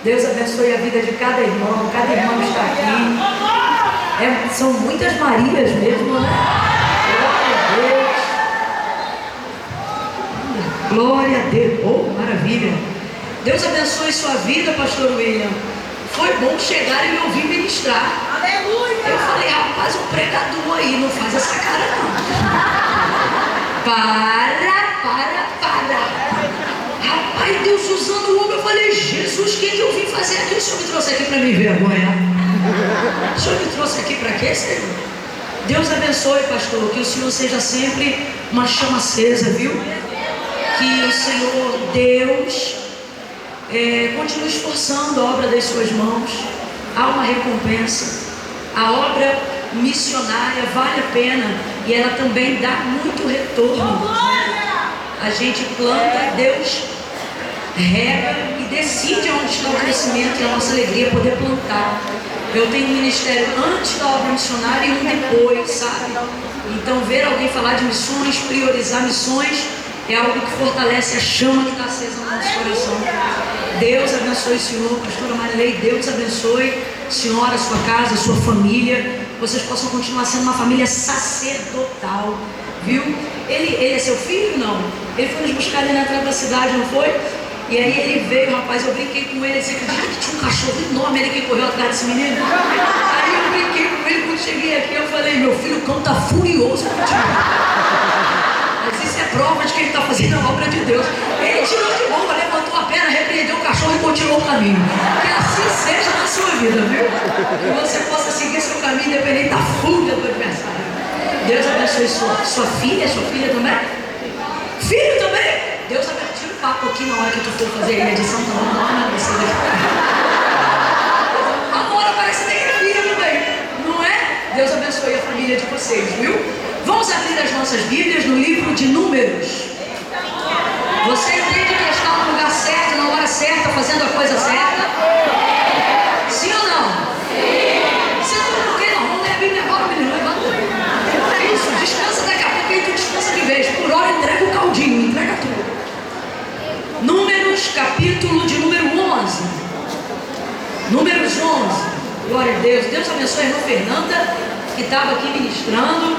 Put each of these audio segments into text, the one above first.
Deus abençoe a vida de cada irmão está aqui. São muitas Marias mesmo, né? Glória a Deus. Oh, maravilha. Deus abençoe sua vida, pastor William. Foi bom chegar e me ouvir ministrar. Aleluia! Eu falei, rapaz, um pregador aí, não faz essa cara não. Para. Rapaz, Deus usando o homem, eu falei, Jesus, o que eu vim fazer aqui? O Senhor me trouxe aqui para me envergonhar. O Senhor me trouxe aqui para quê, Senhor? Deus abençoe, pastor, que o Senhor seja sempre uma chama acesa, viu? Que o Senhor, Deus, continue esforçando a obra das suas mãos. Há uma recompensa. A obra missionária vale a pena e ela também dá muito retorno. A gente planta, Deus rega e decide onde está o crescimento e a nossa alegria é poder plantar. Eu tenho um ministério antes da obra missionária e um depois, sabe? Então ver alguém falar de missões, priorizar missões, é algo que fortalece a chama que está acesa no nosso coração. Deus abençoe o senhor, pastora Marilei, Deus abençoe a senhora, a sua casa, a sua família. Vocês possam continuar sendo uma família sacerdotal, viu? Ele é seu filho? Não. Ele foi nos buscar ali na entrada da cidade, não foi? E aí ele veio, rapaz, eu brinquei com ele, você acredita que tinha um cachorro enorme ali que correu atrás desse menino? Aí eu brinquei com ele, quando cheguei aqui, eu falei, meu filho, o cão está furioso contigo. Mas isso é prova de que ele está fazendo a obra de Deus. Ele tirou de bomba, levantou a perna, repreendeu o cachorro e continuou o caminho. Que assim seja na sua vida, viu? Que você possa seguir seu caminho independente da fúria do adversário. Deus abençoe sua filha também? Filho também? Deus abençoe. Tira o papo aqui na hora que tu for fazer a edição, tá bom? Não, você vai agora parece que tem filha também, não é? Deus abençoe a família de vocês, viu? Vamos abrir as nossas Bíblias no livro de Números. Você entende que está no lugar certo, na hora certa, fazendo a coisa certa? Sim ou não? Sim. Você não por que não? Vamos ler a Bíblia agora, menino. Levanta. Isso, descansa daqui a pouco e tu descansa de vez. Por hora entrega o caldinho, entrega tudo. Números, capítulo de número 11. Números 11. Glória a Deus. Deus abençoe a irmã Fernanda, que estava aqui ministrando.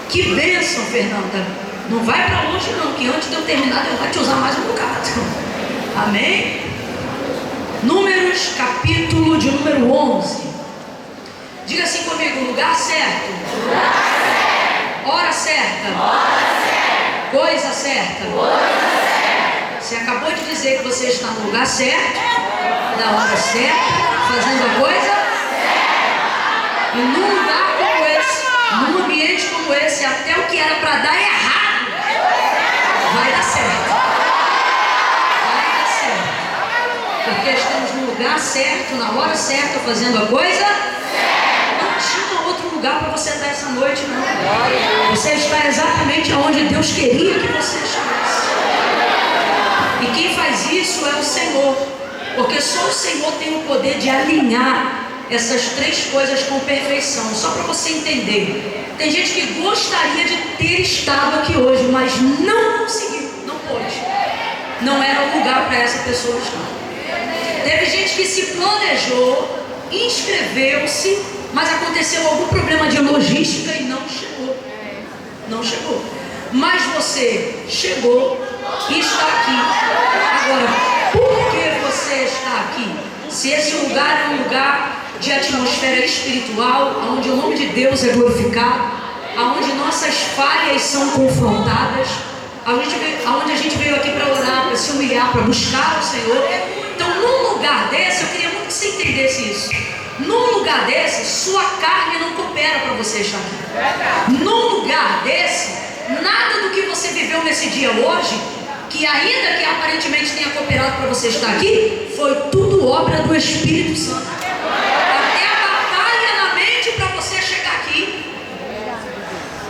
Que bênção, Fernanda. Não vai para longe não, que antes de eu terminar Deus vai te usar mais um bocado. Amém? Números, capítulo de número 11. Diga assim comigo, lugar certo. Hora certa. Coisa certa. Você acabou de dizer que você está no lugar certo, na hora certa, fazendo a coisa certa. E num lugar como esse, num ambiente como esse, até o que era para dar errado vai dar certo. Vai dar certo. Porque estamos no lugar certo, na hora certa, fazendo a coisa certa. Não tinha outro lugar para você estar essa noite, não. Você está exatamente onde Deus queria que você estivesse. E quem faz isso é o Senhor, porque só o Senhor tem o poder de alinhar essas três coisas com perfeição. Só para você entender, tem gente que gostaria de ter estado aqui hoje, mas não conseguiu, não pôde. Não era o lugar para essa pessoa estar. Teve gente que se planejou, inscreveu-se, mas aconteceu algum problema de logística e não chegou. Não chegou. Mas você chegou e está aqui. Agora, por que você está aqui? Se esse lugar é um lugar de atmosfera espiritual, onde o nome de Deus é glorificado, onde nossa nossas falhas são confrontadas, aonde a gente veio aqui para orar, para se humilhar, para buscar o Senhor. Então, num lugar desse, eu queria muito que você entendesse isso. Num lugar desse, sua carne não coopera para você estar aqui. Num lugar desse, nada do que você viveu nesse dia hoje, que ainda que aparentemente tenha cooperado para você estar aqui, foi tudo obra do Espírito Santo. Até a batalha na mente para você chegar aqui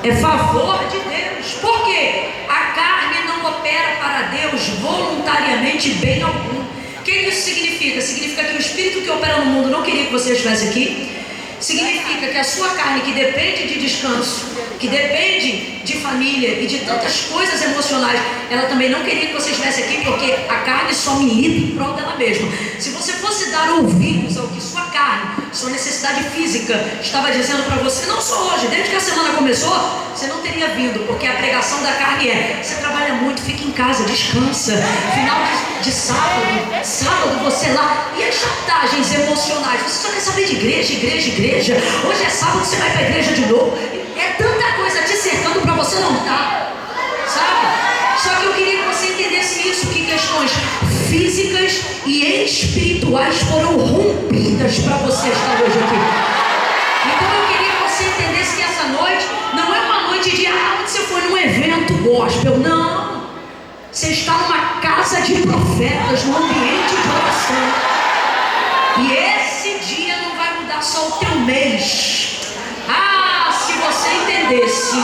é favor de Deus. Por quê? A carne não opera para Deus voluntariamente bem algum. O que isso significa? Significa que o Espírito que opera no mundo não queria que você estivesse aqui. Significa que a sua carne, que depende de descanso, que depende de família e de tantas coisas emocionais, ela também não queria que você estivesse aqui, porque a carne só milita em prol dela mesma. Se você fosse dar ouvidos ao que sua carne, sua necessidade física estava dizendo para você, não só hoje, desde que a semana começou, você não teria vindo, porque a pregação da carne é: você trabalha muito, fica em casa, descansa, final de sábado você lá, e as chantagens emocionais, você só quer saber de igreja, hoje é sábado, você vai para a igreja de novo, é tanta coisa te cercando para você não estar, sabe? Só que eu queria que você entendesse isso, que questões físicas e espirituais foram rompidas para você estar hoje aqui. Então eu queria que você entendesse que essa noite não é uma noite de onde você foi num evento gospel, não. Você está numa casa de profetas, num ambiente de oração. E esse dia não vai mudar só o teu mês. Se você entendesse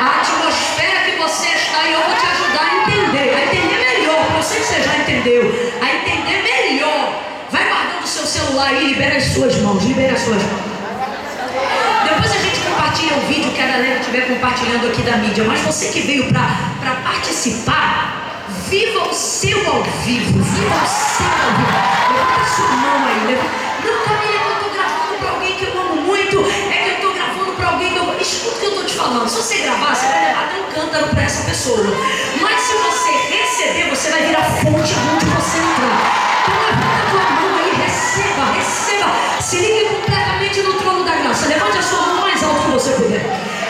a atmosfera que você está, e eu vou te ajudar a entender melhor, eu sei que você já entendeu, a entender melhor. Vai guardando o seu celular e libera as suas mãos, Depois a gente compartilha o vídeo que a galera estiver compartilhando aqui da mídia, mas você que veio para participar, viva o seu ao vivo, levanta a sua mão aí, não, Camila, eu estou gravando para alguém que eu amo muito, é que eu estou gravando para alguém que eu... Escuta o que eu estou te falando, se você gravar, você vai levar até um cântaro para essa pessoa, mas se você receber, você vai virar fonte onde você entrar. Então levanta a tua mão aí, receba, se ligue completamente no trono da graça, levante a sua mão mais alto que você puder.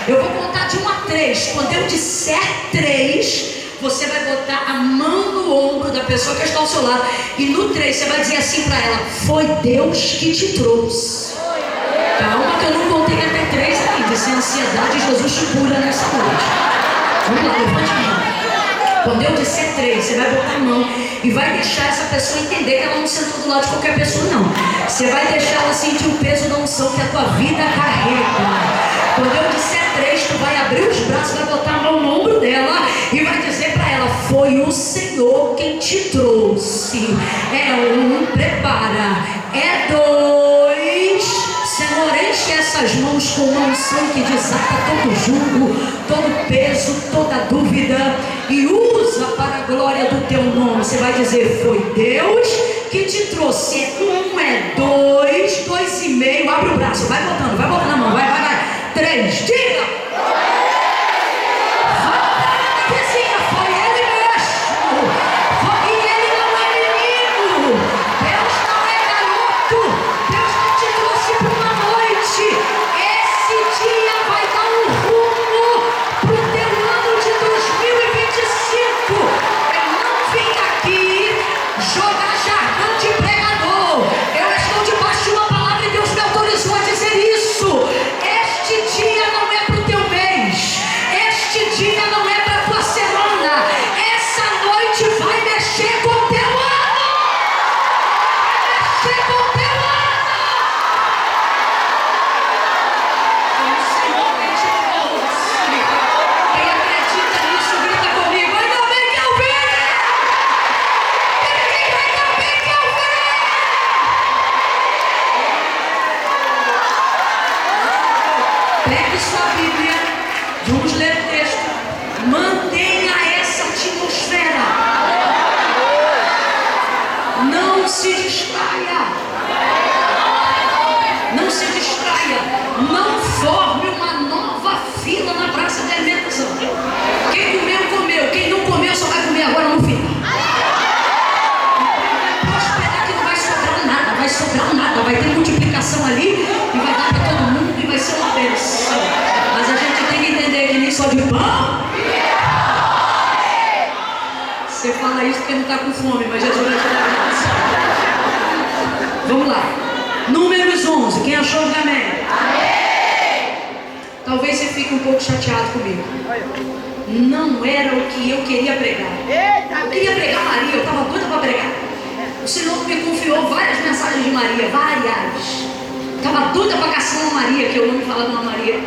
Eu vou contar de 1 a 3, quando eu disser 3, você vai botar a mão no ombro da pessoa que está ao seu lado, e no 3 você vai dizer assim para ela: foi Deus que te trouxe. Calma que eu não contei até 3 ainda. Sem ansiedade, Jesus te cura nessa noite. Vamos lá, levante a mão. Quando eu disser 3, você vai botar a mão e vai deixar essa pessoa entender que ela não sentou do lado de qualquer pessoa, não. Você vai deixar ela sentir o peso da unção que a tua vida carrega. Quando eu disser 3, tu vai abrir os braços, vai botar a mão no ombro dela e vai dizer para ela: foi o Senhor quem te trouxe. É 1, prepara. É 2, Senhor, enche essas mãos com uma unção que desata todo jugo, todo peso, toda dúvida, e usa para a glória do teu nome. Você vai dizer: foi Deus que te trouxe. É 1, é 2, 2,5. Abre o braço, vai botando a mão, vai. 3, diga. Não forme uma nova fila na praça de alimentação. Quem comeu, quem não comeu só vai comer agora no final. Pode esperar que não vai sobrar nada, vai ter multiplicação ali e vai dar para todo mundo e vai ser uma bênção. Mas a gente tem que entender só de pão? Você fala isso porque não está com fome, mas Jesus vai te dar isso. Vamos lá. Números 11. Quem achou, diga amém. Amém. Talvez você fique um pouco chateado comigo. Não era o que eu queria pregar. Eu queria pregar Maria, eu estava doida para pregar. O Senhor me confiou várias mensagens de Maria, várias. Estava doida para caçar uma Maria, que eu não me falava uma Maria.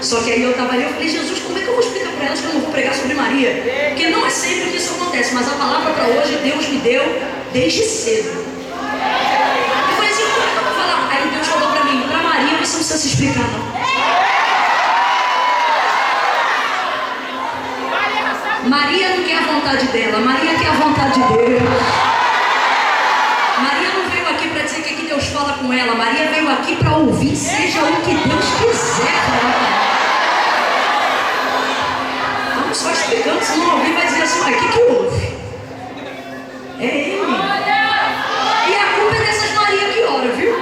Só que aí eu estava ali, eu falei, Jesus, como é que eu vou explicar para elas que eu não vou pregar sobre Maria? Porque não é sempre que isso acontece, mas a palavra para hoje Deus me deu desde cedo. Eu falei assim, como é que eu vou falar? Aí Deus falou para mim, para Maria você não precisa se explicar não. Maria não quer a vontade dela, Maria quer a vontade de Deus. Maria não veio aqui para dizer que Deus fala com ela, Maria veio aqui para ouvir, seja o que Deus quiser falar. Vamos só explicando, senão alguém vai dizer assim, o que houve? É ele. E a culpa é dessas Maria que ora, viu?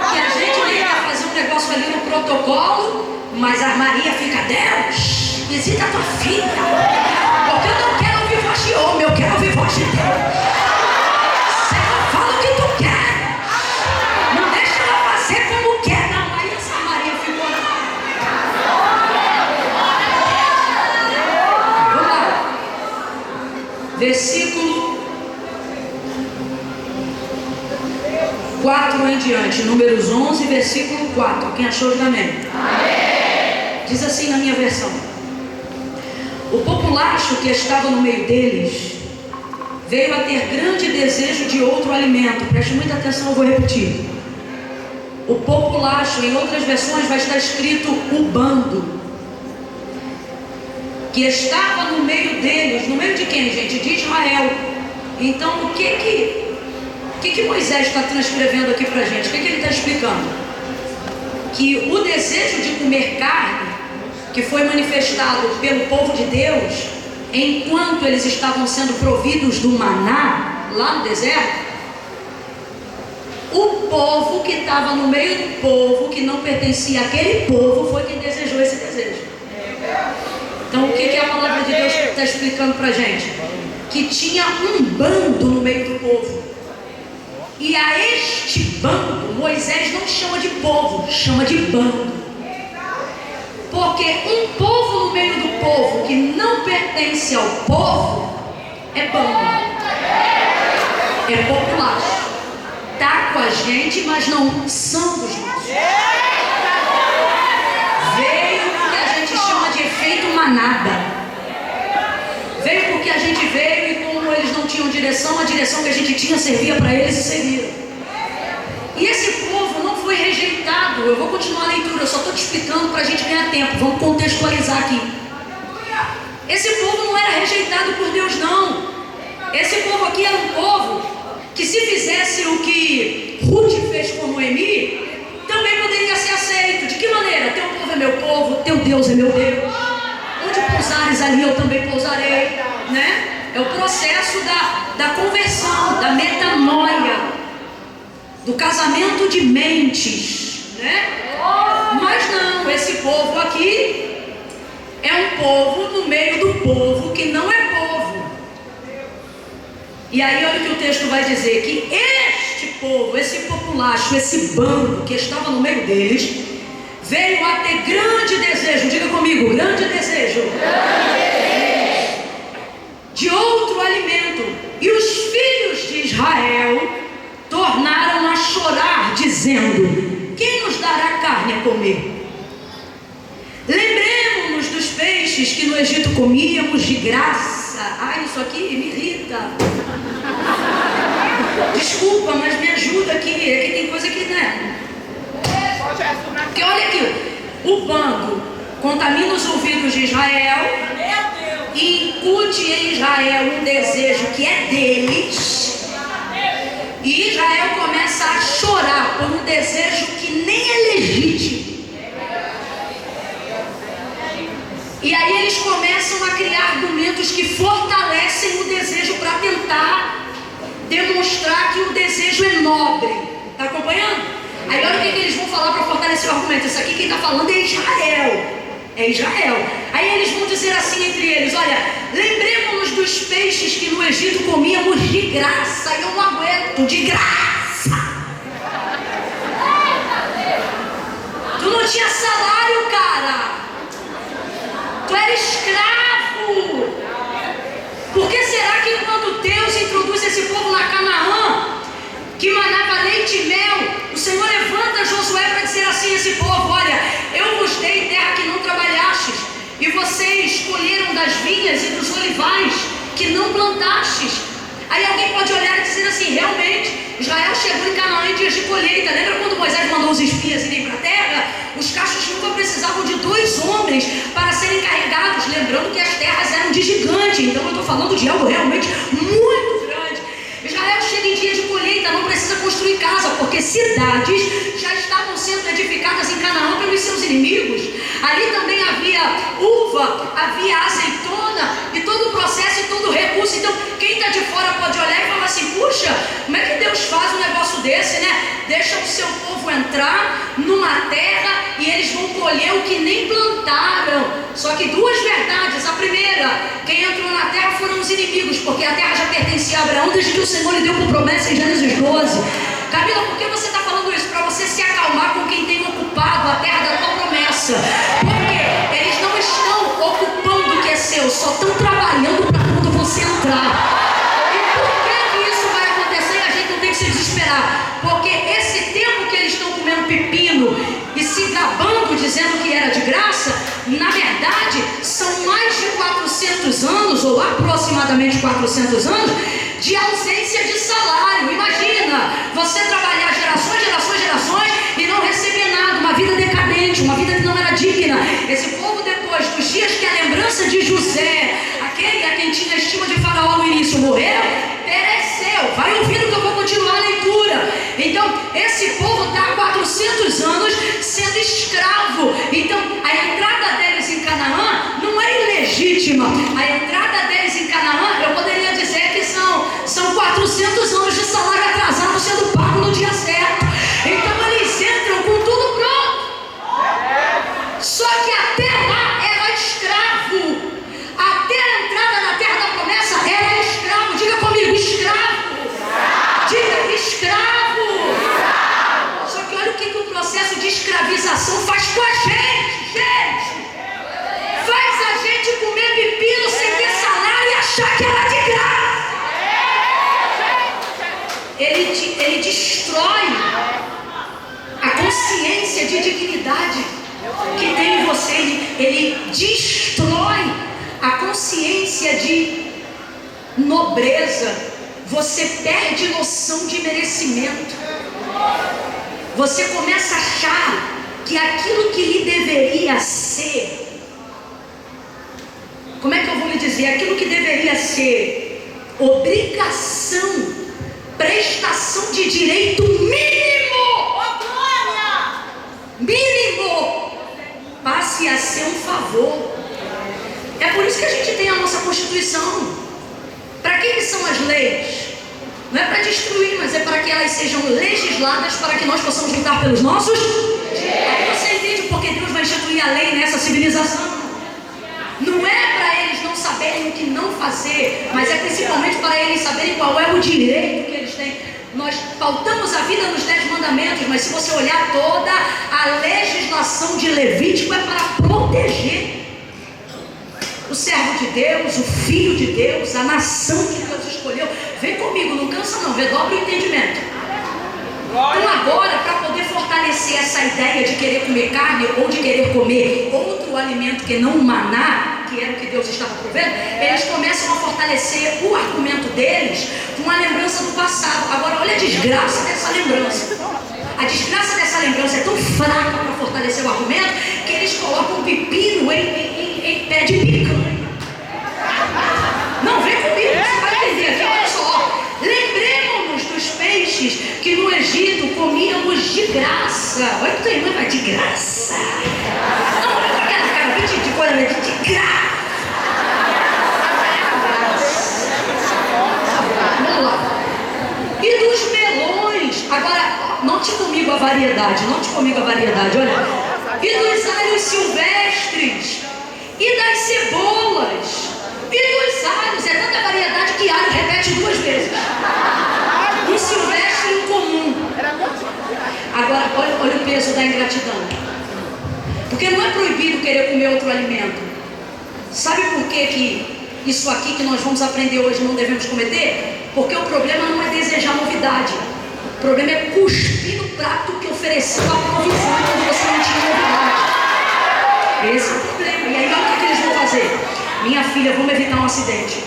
Porque a gente nem quer fazer um negócio ali no protocolo, mas a Maria fica, Deus, visita a tua filha, porque eu não quero ouvir voz de homem, eu quero ouvir voz de Deus. Senhor, fala o que tu quer, não deixa ela fazer como quer, não. Aí essa Maria ficou lá. Vamos lá, versículo 4 em diante, Números 11, versículo 4. Quem achou, diga amém. Diz assim na minha versão: o populacho que estava no meio deles veio a ter grande desejo de outro alimento. Preste muita atenção, eu vou repetir. O populacho, em outras versões vai estar escrito o bando, que estava no meio deles. No meio de quem, gente? De Israel. Então, o que Moisés está transcrevendo aqui para a gente? O que ele está explicando? Que o desejo de comer carne, que foi manifestado pelo povo de Deus, enquanto eles estavam sendo providos do maná, lá no deserto, o povo que estava no meio do povo, que não pertencia àquele povo, foi quem desejou esse desejo. Então o que a palavra de Deus está explicando para a gente? Que tinha um bando no meio do povo. E a este bando, Moisés não chama de povo, chama de bando. Porque um povo no meio do povo que não pertence ao povo é bando, é populacho. Está com a gente, mas não são dos nossos. Veio porque a gente chama de efeito manada. Veio porque a gente veio e como eles não tinham direção, a direção que a gente tinha servia para eles e seguiram. E esse povo não foi rejeitado. Eu vou continuar a leitura, eu só estou te explicando para a gente ganhar tempo. Vamos contextualizar aqui. Esse povo não era rejeitado por Deus, não. Esse povo aqui era um povo que, se fizesse o que Ruth fez com Noemi, também poderia ser aceito. De que maneira? Teu povo é meu povo, teu Deus é meu Deus. Onde pousares ali eu também pousarei, né? É o processo da conversão, da metanoia, do casamento de mentes, né? Mas não, esse povo aqui é um povo no meio do povo que não é povo. E aí olha o que o texto vai dizer, que este povo, esse populacho, esse bando que estava no meio deles, veio a ter grande desejo, diga comigo, grande desejo, de outro alimento. E os filhos de Israel tornaram a chorar, dizendo: quem nos dará carne a comer? Lembremos-nos dos peixes que no Egito comíamos de graça. Ai, isso aqui me irrita. Desculpa, mas me ajuda aqui. É que tem coisa que, né? Porque olha aqui, o bando contamina os ouvidos de Israel e incute em Israel um desejo que é deles. E Israel começa a chorar por um desejo que nem é legítimo. E aí eles começam a criar argumentos que fortalecem o desejo para tentar demonstrar que o desejo é nobre. Está acompanhando? Aí olha o que eles vão falar para fortalecer o argumento. Isso aqui quem está falando é Israel. É Israel. Aí eles vão dizer assim entre eles: olha, lembremos-nos dos peixes que no Egito comíamos de graça. E eu não aguento, de graça. Tu não tinha salário, cara. Tu era escravo. Por que será que quando Deus introduz esse povo na Canaã, que manava leite e mel, o Senhor levanta Josué para dizer assim a esse povo: olha, eu vos dei terra que não trabalhastes, e vocês colheram das vinhas e dos olivais que não plantastes. Aí alguém pode olhar e dizer assim: realmente, Israel chegou em Canaã em dias de colheita. Lembra quando Moisés mandou os espias irem para a terra? Os cachos nunca precisavam de 2 homens para serem carregados, lembrando que as terras eram de gigante. Então eu estou falando de algo realmente muito grande. Israel chega em dia de colheita, não precisa construir casa, porque cidades já estavam sendo edificadas em Canaã pelos seus inimigos. Ali também havia uva, havia azeitona, e todo o processo e todo o recurso. Então quem está de fora pode olhar e falar assim: puxa, como é que Deus faz um negócio desse, né? Deixa o seu povo entrar numa terra e eles vão colher o que nem plantaram. Só que 2 verdades. A primeira, quem entrou na terra foram os inimigos, porque a terra já pertencia a Abraão desde que o Senhor lhe deu por promessa em Gênesis 12. Camila, por que você está falando isso? Para você se acalmar com quem tem ocupado a terra da tua promessa. Porque eles não estão ocupando o que é seu, só estão trabalhando para quando você entrar. E por que isso vai acontecer? A gente não tem que se desesperar, porque esse tempo que eles estão comendo pepino e se gabando, dizendo que era de graça, na verdade são mais de 400 anos, ou aproximadamente 400 anos, de ausência de salário. Imagina, você trabalhar gerações e não receber nada, uma vida decadente, uma vida que não era digna. Esse povo, depois dos dias que a lembrança de José, aquele a quem tinha estima de Faraó no início, morreu, pereceu. Vai ouvindo que eu vou continuar a leitura. Então, esse povo está há 400 anos sendo escravo. Então, a entrada deles em Canaã não é ilegítima. A entrada deles em Canaã, eu poderia dizer que são 400 anos de salário atrasado sendo pago no dia certo. Então, eles entram com tudo pronto. Só que até lá era escravo. Até a entrada na terra da promessa era escravo. Diga comigo: escravo. Diga: escravo. Só que olha o que o processo de escravização faz com a gente. Faz a gente comer pepino sem ter salário e achar que era de graça. Ele destrói a consciência de dignidade que tem em você. Ele destrói a consciência de nobreza. Você perde noção de merecimento. Você começa a achar que aquilo que lhe deveria ser, como é que eu vou lhe dizer? Aquilo que deveria ser obrigação, prestação de direito mínimo, passe a ser um favor. É por isso que a gente tem a nossa Constituição. Para que são as leis? Não é para destruir, mas é para que elas sejam legisladas para que nós possamos lutar pelos nossos direitos. Aí você entende porque Deus vai instituir a lei nessa civilização. Não é para eles não saberem o que não fazer, mas é principalmente para eles saberem qual é o direito que eles têm. Nós pautamos a vida nos 10 mandamentos, mas se você olhar toda a legislação de Levítico é para proteger o servo de Deus, o filho de Deus, a nação que Deus escolheu. Vem comigo, não cansa não, redobra o entendimento. Então agora, para poder fortalecer essa ideia de querer comer carne ou de querer comer outro alimento que não o maná, que era o que Deus estava provendo, eles começam a fortalecer o argumento deles com a lembrança do passado. Agora olha a desgraça dessa lembrança. A desgraça dessa lembrança é tão fraca para fortalecer o argumento que eles colocam um pepino em pé de picanha. Não, vem comigo, você vai entender aqui, olha só. Lembremos-nos dos peixes que no Egito comíamos de graça. Olha que tua irmã vai de graça. Não, olha aquela cara de coisa de graça. Vamos lá. E dos melões. Agora, note comigo a variedade, olha. E dos alhos silvestres. proibido querer comer outro alimento. Sabe por que isso aqui que nós vamos aprender hoje não devemos cometer? Porque o problema não é desejar novidade. O problema é cuspir no prato que ofereceu a provisão quando você não tinha novidade. Esse é o problema. E aí olha o que eles vão fazer. Minha filha, vamos evitar um acidente.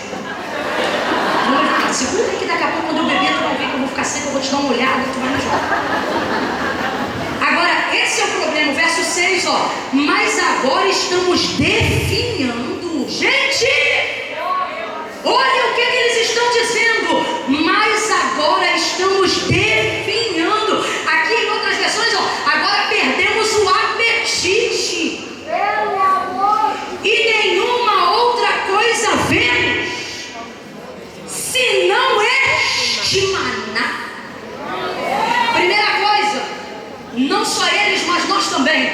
Vamos evitar. Segura aí que daqui a pouco quando eu beber tu vai ver que eu vou ficar seco, eu vou te dar uma olhada e tu vai me ajudar. Agora, esse é o problema. Verso 6, ó. Mas agora estamos definhando. Gente! Olha o que eles estão dizendo. Mas agora estamos definhando. Aqui em outras versões, ó, agora perdemos o apetite. E nenhuma outra coisa vemos, senão este maná. Primeira coisa, não só eles, mas nós também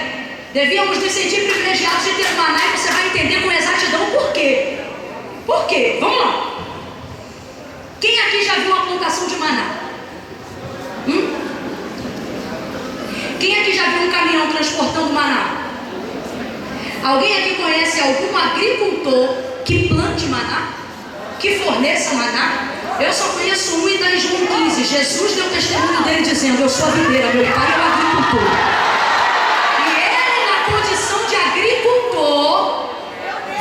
devíamos nos sentir privilegiados de ter maná, e você vai entender com exatidão por quê. Por quê? Vamos lá. Quem aqui já viu uma plantação de maná? Quem aqui já viu um caminhão transportando maná? Alguém aqui conhece algum agricultor que plante maná? Que forneça maná? Eu só conheço um e está em João 15. Jesus deu testemunho dele dizendo: eu sou a videira, meu pai é o agricultor. E ele, na condição de agricultor,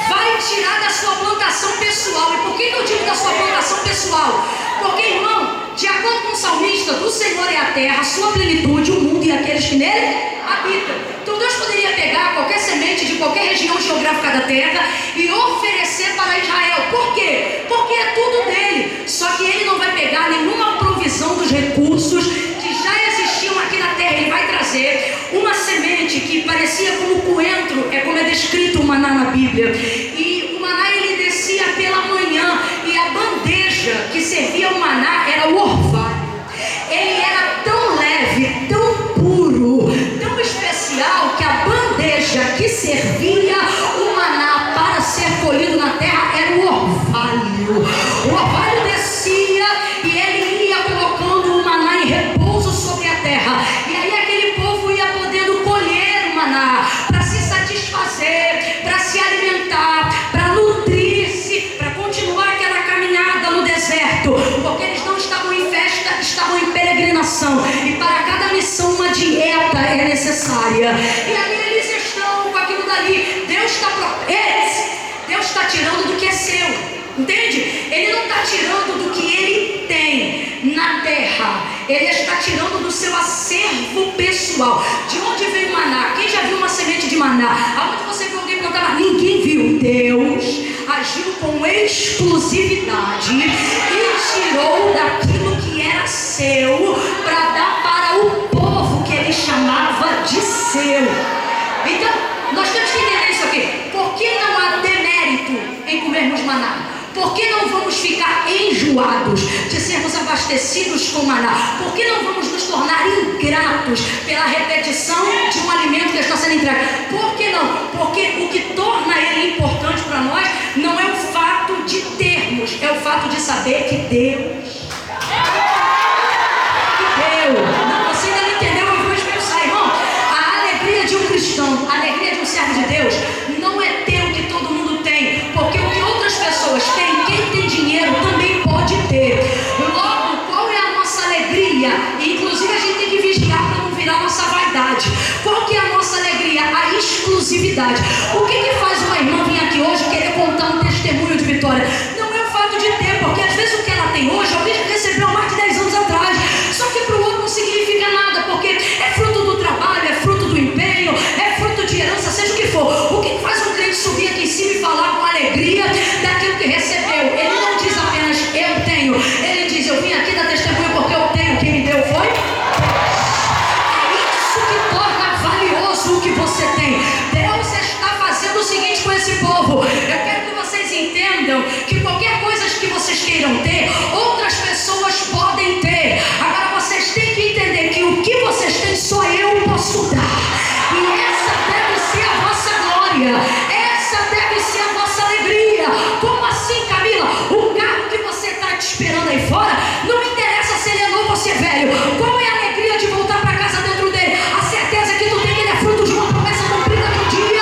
vai tirar da sua plantação pessoal. E por que eu digo da sua plantação pessoal? Porque, irmão, de acordo com o salmista, do Senhor é a terra, a sua plenitude, o mundo e aqueles que nele habitam. Então Deus poderia pegar qualquer semente de qualquer região geográfica da terra e oferecer para Israel. Por quê? Porque é tudo dele. Só que ele não vai pegar nenhuma provisão dos recursos que já existiam aqui na terra. Ele vai trazer uma semente que parecia como coentro, é como é descrito o maná na Bíblia. E o maná ele descia pela manhã, e a bandeja que servia o maná era o orvalho. Ele era tão leve, tão puro, tão especial, que a bandeja que servia o maná para ser colhido na terra era o orvalho. O orvalho descia e ele ia colocando o maná em repouso sobre a terra. E aí aquele povo ia podendo colher o maná para se satisfazer, para se alimentar, para nutrir-se, para continuar aquela caminhada no deserto, porque eles não estavam em festa, estavam em peregrinação, e para cada missão uma dieta é necessária. E aí eles estão com aquilo dali. Deus está tirando do que é seu, entende? Ele não está tirando do que ele tem na terra, ele está tirando do seu acervo pessoal. De onde vem o maná? Quem já viu uma semente de maná? Aonde você viu alguém plantar maná? Ninguém viu. Deus agiu com exclusividade e tirou daquilo que era seu para dar para o povo que ele chamava de seu. Então, nós temos que entender isso aqui. Por que não há demérito em comermos maná? Por que não vamos ficar enjoados de sermos abastecidos com maná? Por que não vamos nos tornar ingratos pela repetição de um alimento que está sendo entregue? Por que não? Porque o que torna ele importante para nós não é o fato de termos, é o fato de saber que Deus. Não, você ainda não entendeu, eu vou expressar, irmão. A alegria de um cristão, a alegria de um servo de Deus, não é ter o que todo mundo tem, porque o que outras pessoas têm, quem tem dinheiro também pode ter. Logo, qual é a nossa alegria? E, inclusive, a gente tem que vigiar para não virar nossa vaidade. Qual que é a nossa alegria? A exclusividade. O que faz uma irmã vir aqui hoje querer contar um testemunho de vitória? Não é o fato de ter, porque às vezes o que ela tem hoje, alguém já recebeu há mais de 10 anos atrás. Só que para o outro não significa nada, porque é fruto do trabalho, é fruto do empenho, é fruto de herança, seja o que for. O que faz um crente subir aqui em cima e falar com alegria daquilo que recebeu? Ele não diz apenas eu tenho, ele diz eu vim aqui dar testemunho porque eu tenho, quem me deu foi? É isso que torna valioso o que você tem. Deus está fazendo o seguinte com esse povo. Eu quero que vocês entendam que qualquer coisa que vocês queiram ter, outras pessoas podem ter. Agora vocês têm que entender que o que vocês têm só eu posso dar. E essa deve ser a vossa glória. Essa deve ser a vossa alegria. Como assim, Camila? O carro que você está te esperando aí fora, não me interessa se ele é novo ou se é velho. Qual é a alegria de voltar para casa dentro dele? A certeza que tu tem que ele é fruto de uma promessa cumprida no dia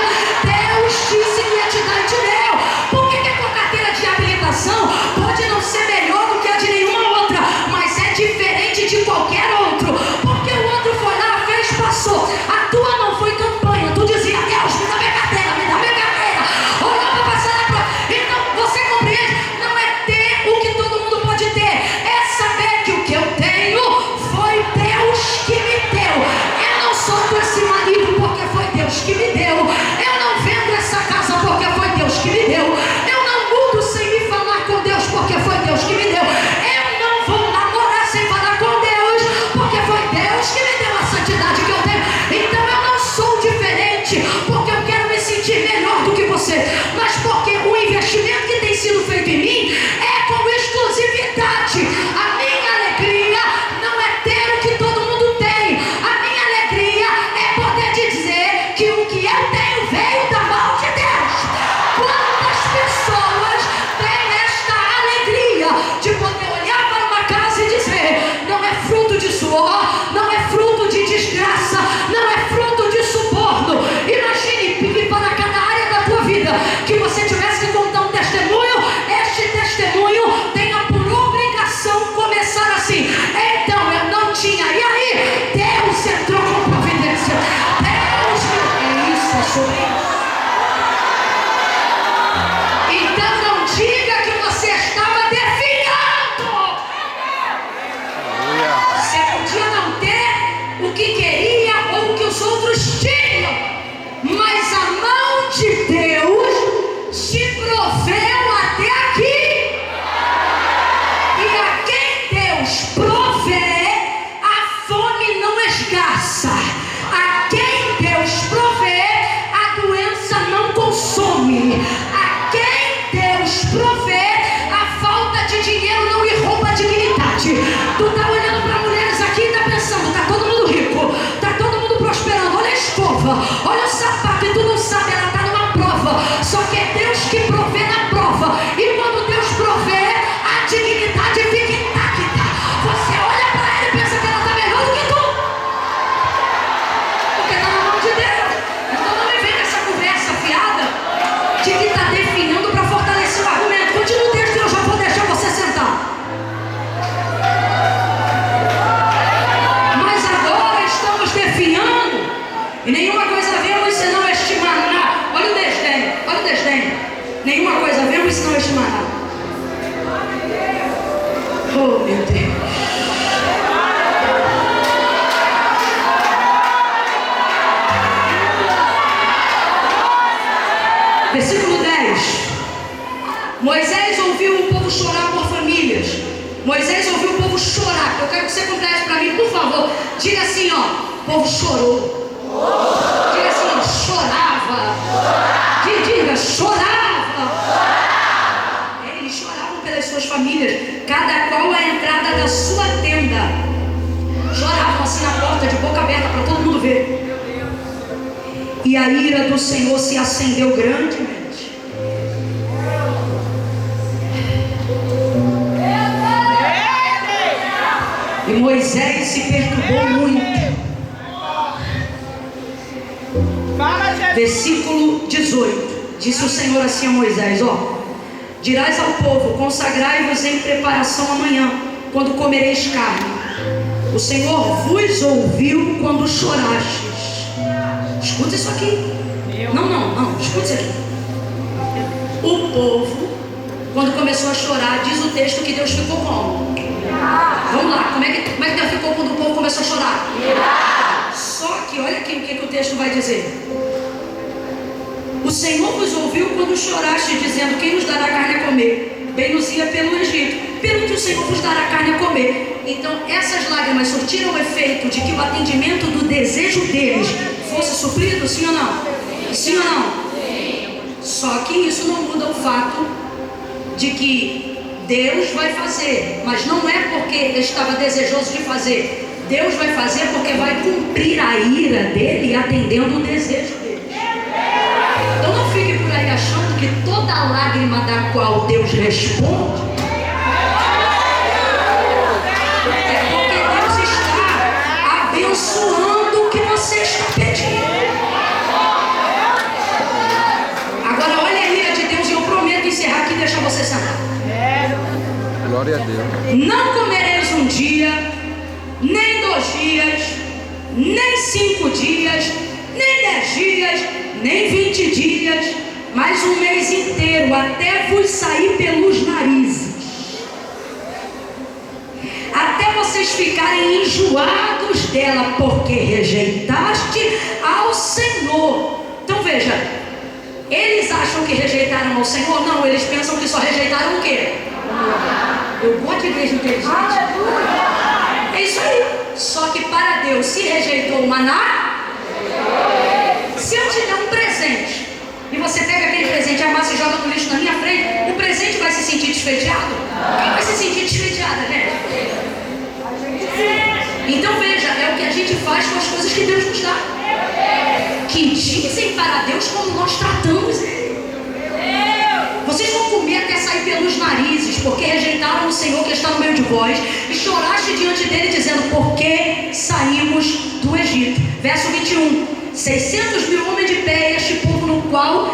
Versículo 10. Moisés ouviu o povo chorar por famílias. Moisés ouviu o povo chorar. Eu quero que você complete para mim, por favor. Diga assim, ó. O povo chorou. Diga assim, ó. Chorava. Diga, chorava. Eles choravam pelas suas famílias, cada qual à entrada da sua tenda. Choravam assim na porta, de boca aberta, para todo mundo ver. E a ira do Senhor se acendeu grandemente. E Moisés se perturbou muito. Versículo 18. Disse o Senhor assim a Moisés, ó: dirás ao povo, consagrai-vos em preparação amanhã, quando comereis carne. O Senhor vos ouviu quando chorastes. Escuta isso aqui. Não, escuta isso aqui. O povo, quando começou a chorar, diz o texto que Deus ficou como? Vamos lá, como é que Deus ficou quando o povo começou a chorar? Só que olha aqui o que o texto vai dizer. O Senhor vos ouviu quando choraste, dizendo: quem nos dará carne a comer? Bem nos ia pelo Egito, pelo que o Senhor vos dará carne a comer. Então essas lágrimas surtiram o efeito de que o atendimento do desejo deles fosse suprido, sim ou não? Sim ou não? Só que isso não muda o fato de que Deus vai fazer, mas não é porque ele estava desejoso de fazer. Deus vai fazer porque vai cumprir a ira dele, atendendo o desejo dele. Então não fique por aí achando que toda lágrima da qual Deus responde é porque Deus está abençoando o que você está pedindo. Agora olha a ira de Deus, e eu prometo encerrar aqui e deixar você sentar. Glória a Deus. Não comereis um dia, nem 2 dias, nem 5 dias, nem 10 dias, nem 20 dias, mas um mês inteiro, até vos sair pelos narizes, até vocês ficarem enjoados dela, porque rejeitaste ao Senhor. Então veja, eles acham que rejeitaram ao Senhor? Não, eles pensam que só rejeitaram o quê? Eu gosto de igreja inteligente. É isso aí. Só que para Deus, se rejeitou o maná, se eu te der um presente e você pega aquele presente, amassa e joga no lixo na minha frente, o presente vai se sentir desfeiteado? Quem vai se sentir desfeiteada, né? Então veja, é o que a gente faz com as coisas que Deus nos dá, que dizem para Deus como nós tratamos Ele. Vocês vão comer até sair pelos narizes, porque rejeitaram o Senhor que está no meio de vós, e choraste diante dele, dizendo: por que saímos do Egito? Verso 21. 600 mil homens de pé, este povo no qual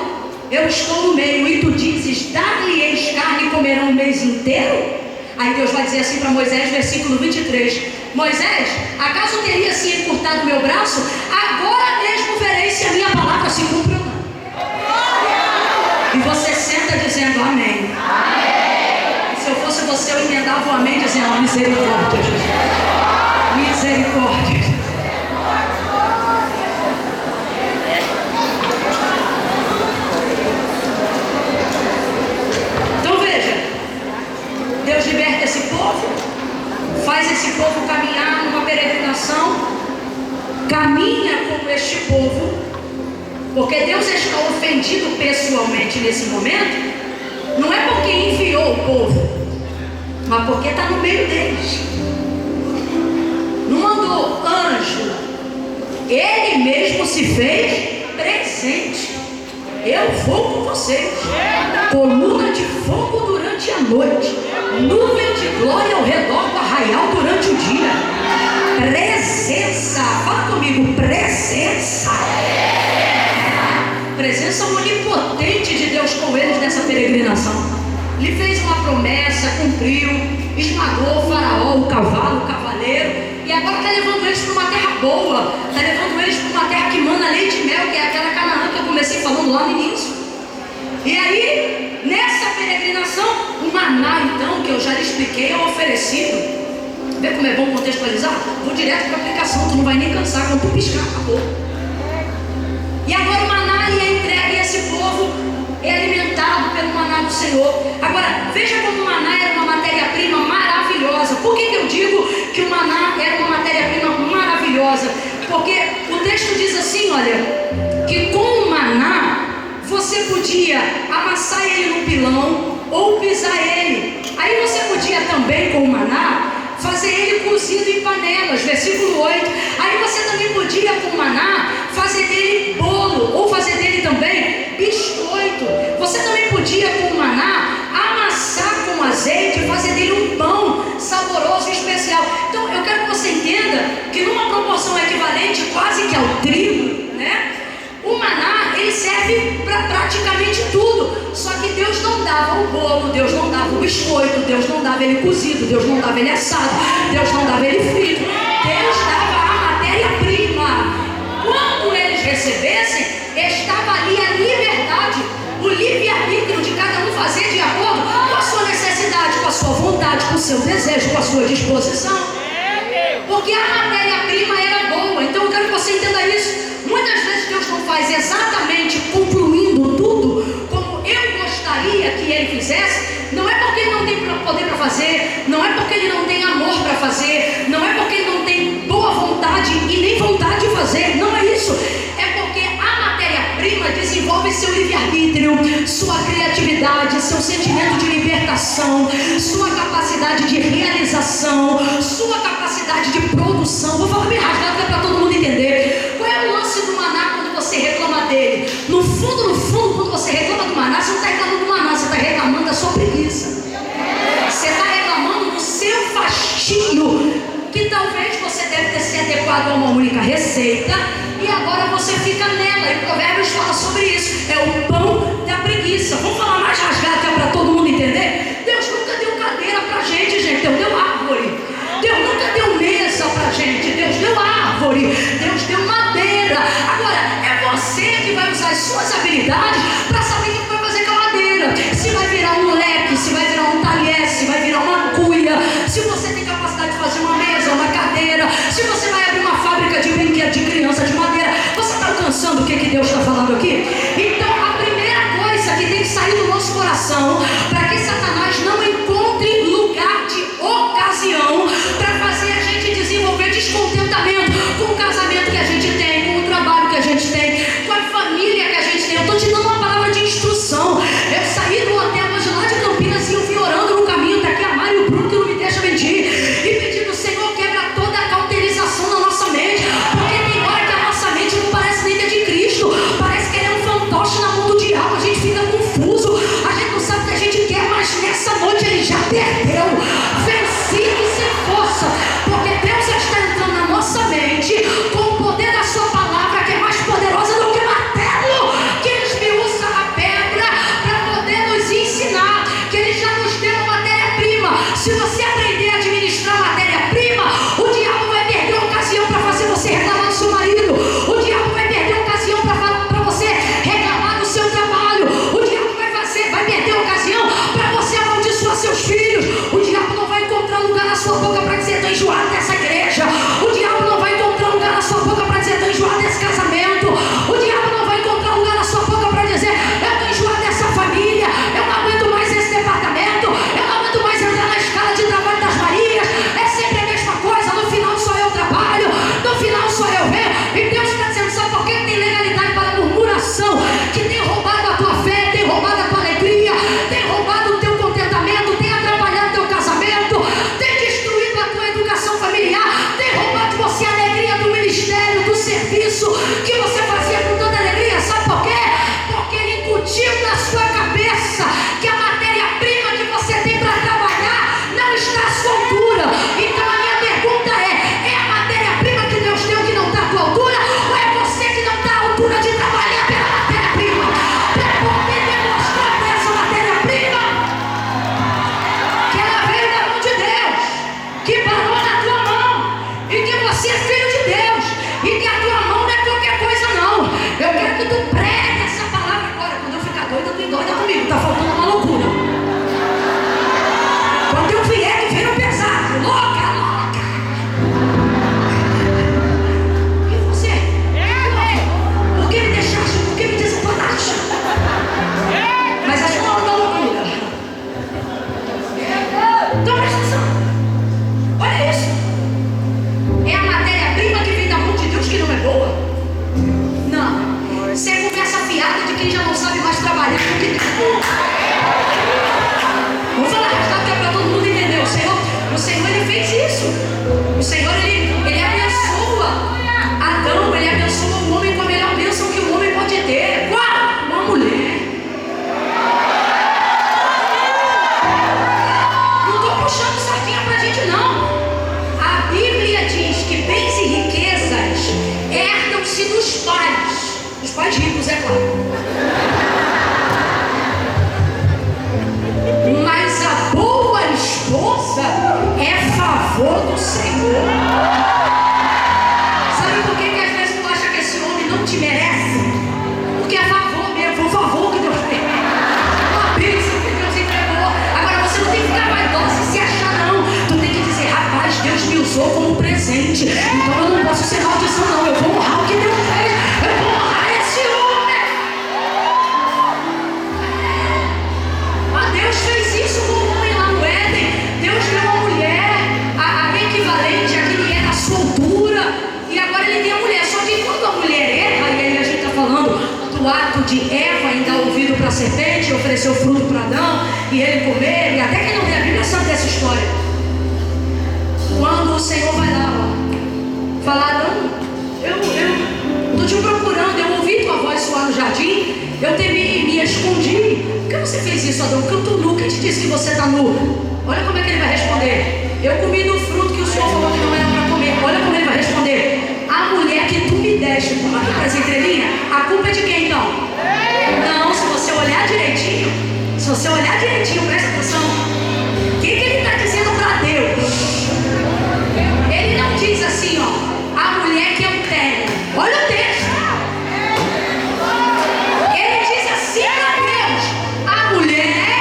eu estou no meio, e tu dizes: dar-lhe-eis carne e comerão o mês inteiro? Aí Deus vai dizer assim para Moisés, versículo 23: Moisés, acaso teria se encurtado meu braço? Agora mesmo verei se a minha palavra se cumpre ou não. E você senta dizendo amém. Amém. Se eu fosse você, eu emendava o amém dizendo: misericórdia, Jesus. Misericórdia. Então veja, Deus liberta esse povo, faz esse povo caminhar numa peregrinação, caminha com este povo, porque Deus está ofendido pessoalmente nesse momento, não é porque enviou o povo, mas porque está no meio deles. Não mandou anjo, ele mesmo se fez presente. Eu vou com vocês, coluna de fogo durante a noite, nuvem de glória ao redor do arraial durante o dia. Presença, fala comigo, presença. Presença onipotente de Deus com eles nessa peregrinação. Lhe fez uma promessa, cumpriu, esmagou o faraó, o cavalo, o cavaleiro, e agora está levando eles para uma terra boa, está levando eles para uma terra que mana leite e mel, que é aquela Canaã que eu comecei falando lá no início. E aí, nessa peregrinação, o maná, então, que eu já lhe expliquei, é oferecido. Vê como é bom contextualizar? Vou direto para a aplicação, tu não vai nem cansar, quando tu piscar, acabou. E agora o maná é entregue a esse povo maravilhosa, porque o texto diz assim, olha, que com o maná você podia amassar ele no pilão ou pisar ele. Aí você podia também com o maná fazer ele cozido em panelas, versículo 8. Aí você também podia com o maná fazer dele bolo, ou fazer dele também biscoito. Você também podia com o maná amassar com azeite e fazer dele um pão saboroso e especial. Então eu quero que você entenda que numa proporção equivalente quase que ao trigo, né? O maná, ele serve para praticamente tudo. Só que Deus não dava o bolo, Deus não dava o biscoito, Deus não dava ele cozido, Deus não dava ele assado, Deus não dava ele frito. Deus dava a matéria-prima. Quando eles recebessem, estava ali a liberdade, o livre-arbítrio de cada um fazer de acordo com a sua necessidade, com a sua vontade, com o seu desejo, com a sua disposição. Porque a matéria-prima era boa. Então eu quero que você entenda isso. Muitas vezes Deus não faz exatamente concluindo tudo como eu gostaria que Ele fizesse. Não é porque Ele não tem poder para fazer, não é porque Ele não tem amor para fazer, não é porque Ele não tem boa vontade e nem vontade de fazer. Não é isso. É porque a matéria-prima desenvolve seu livre-arbítrio, sua criatividade, seu sentimento de libertação, sua capacidade de realização, sua capacidade de produção. Vou falar bem rasgado que é para todo mundo entender. Qual é o lance do maná quando você reclama dele? No fundo, quando você reclama do maná, você não está reclamando do maná, você está reclamando da sua preguiça. Você está reclamando do seu fastígio, que talvez você deve ter se adequado a uma única receita e agora você fica nela. E Provérbios fala sobre isso. É o pão da preguiça. Vamos falar mais rasgado que é para todo mundo entender? Deus nunca deu cadeira para a gente, Deus deu árvore. Deus nunca deu mesa para a gente. Deus deu árvore. Deus deu madeira. Agora, é você que vai usar as suas habilidades para saber o que vai fazer com a madeira. Se vai virar um leque, se vai virar um talher, se vai virar uma cuia, se você tem capacidade de fazer uma mesa, uma cadeira, se você vai abrir uma fábrica de brinquedos de criança de madeira. Você está alcançando o que Deus está falando aqui? Então a primeira coisa que tem que sair do nosso coração, para que Satanás não encontre lugar de ocasião para fazer a gente desenvolver descontentamento com o casamento que a gente tem, com o trabalho que a gente tem, com a família que a gente tem. Eu estou te dando uma palavra de instrução. Eu saí do hotel hoje lá de Campinas e eu fui orando no caminho, tá aqui a Mário e o Bruno que não me deixa mentir, e pedindo: Senhor, quebra toda a cauterização na nossa mente, porque tem hora que a nossa mente não parece nem que é de Cristo, parece que ele é um fantoche na mão do diabo. A gente fica confuso, a gente não sabe o que a gente quer, mas nessa noite ele já perdeu, vencido sem força, porque Deus está entrando na nossa mente com o poder da sua palavra, que é mais poderosa do que martelo, que ele esmiuça a pedra para poder nos ensinar, que ele já nos deu a matéria-prima. Se você aprender a administrar a matéria-prima, o diabo vai perder a ocasião para fazer você reclamar do seu marido, o diabo vai perder a ocasião para você reclamar do seu trabalho, o diabo vai perder a ocasião para você amaldiçoar seus filhos, o diabo não vai encontrar lugar na sua boca para dizer: estou enjoado dessa igreja, o diabo não vai encontrar lugar na sua boca para dizer: estou enjoado desse casamento, o diabo não vai encontrar lugar na sua boca para dizer: eu estou enjoado dessa família, eu não aguento mais esse departamento, eu não aguento mais entrar na escala de trabalho das Marias, é sempre a mesma coisa, no final só eu trabalho, no final só eu venho. E Deus está dizendo: sabe por que tem legalidade para a murmuração, que tem roubado a tua fé, tem roubado a tua alegria, tem roubado o teu contentamento, tem atrapalhado o teu casamento, tem destruído a tua educação familiar, tem roubado de você a alegria do ministério, do serviço que você fazia com tanta alegria. Sabe por quê? Porque ele incutiu na sua cabeça que a matéria-prima que você tem para trabalhar não está à sua altura. Então a minha pergunta é a matéria-prima que Deus deu que não está à tua altura, ou é você que não está à altura de trabalhar pela matéria-prima, para poder demonstrar para essa matéria-prima que ela veio da mão de Deus, que parou na tua mão, e que você é filho de Deus, e que a tua mão não é qualquer coisa não. Eu quero que tu pregue essa palavra agora. Quando eu ficar doida, tu endoida comigo, tá faltando uma loucura. Quando eu vier, tu vira pesado, louca. E você? Por que me deixaste? Por que me desamparaste? Mas a sua onda loucura. Então presta atenção. Olha isso. É a matéria-prima que vem da mão mais trabalhar com o que tem. Vamos falar arrastado que é para todo mundo entender. O Senhor, Ele fez isso. O Senhor, Ele abençoa Adão, Ele abençoa o homem com a melhor bênção que o homem pode ter. Qual? Uma mulher. Não estou puxando sardinha pra gente, não. A Bíblia diz que bens e riquezas herdam-se dos pais ricos, é claro. Mas a boa esposa é favor do Senhor. Sabe por que às vezes tu acha que esse homem não te merece? Porque é favor mesmo, foi o favor que Deus fez. Uma bênção que Deus entregou. Agora você não tem que ficar vaidosa e se achar, não. Tu tem que dizer, rapaz, Deus me usou como presente. Então eu não posso ser maldição, não. Eu vou honrar o que Deus fez. Eu vou honrar esse homem. Deus fez isso com o homem lá no Éden. Deus deu uma mulher, a equivalente a que era soltura, e agora ele tem a mulher. Só que quando a mulher erra, e aí a gente está falando do ato de Eva em dar ouvido para a serpente, oferecer o fruto para Adão, e ele comer, e até quem não lê a Bíblia sabe dessa história. Quando o Senhor vai lá, ó, falar, Adão, eu estou te procurando, eu ouvi tua voz soar no jardim, eu temi e me escondi. Por que você fez isso, Adão? Porque eu estou nu. Quem te disse que você está nu? Olha como é que ele vai responder. Eu comi do fruto que o Senhor falou que não era para comer. Olha como ele vai responder. A mulher que tu me deste, como aqui para as entrelinhas, a culpa é de quem então? Não, se você olhar direitinho, presta atenção. O que ele está dizendo para Deus? Ele não diz assim, ó, a mulher que eu tenho. Olha o texto. Ele diz assim para Deus, a mulher.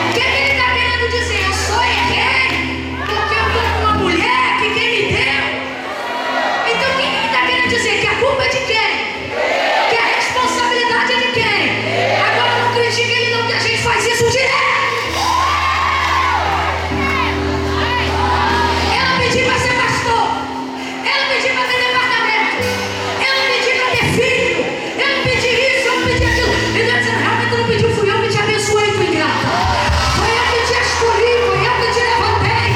O que ele está querendo dizer? Eu só errei porque eu estou com uma mulher que quem me deu. Então o que ele está querendo dizer? Que a culpa é de quem? Que a responsabilidade é de quem? Agora não critique ele não, que a gente faz isso direto. Eu não pedi para ser pastor, eu não pedi para ter departamento, eu não pedi para ter filho, eu não pedi isso, eu não pedi aquilo. Ele está dizendo, realmente eu não pedi, fui eu que te abençoei, tu ingrata. Foi eu que te escolhi, foi eu que te levantei,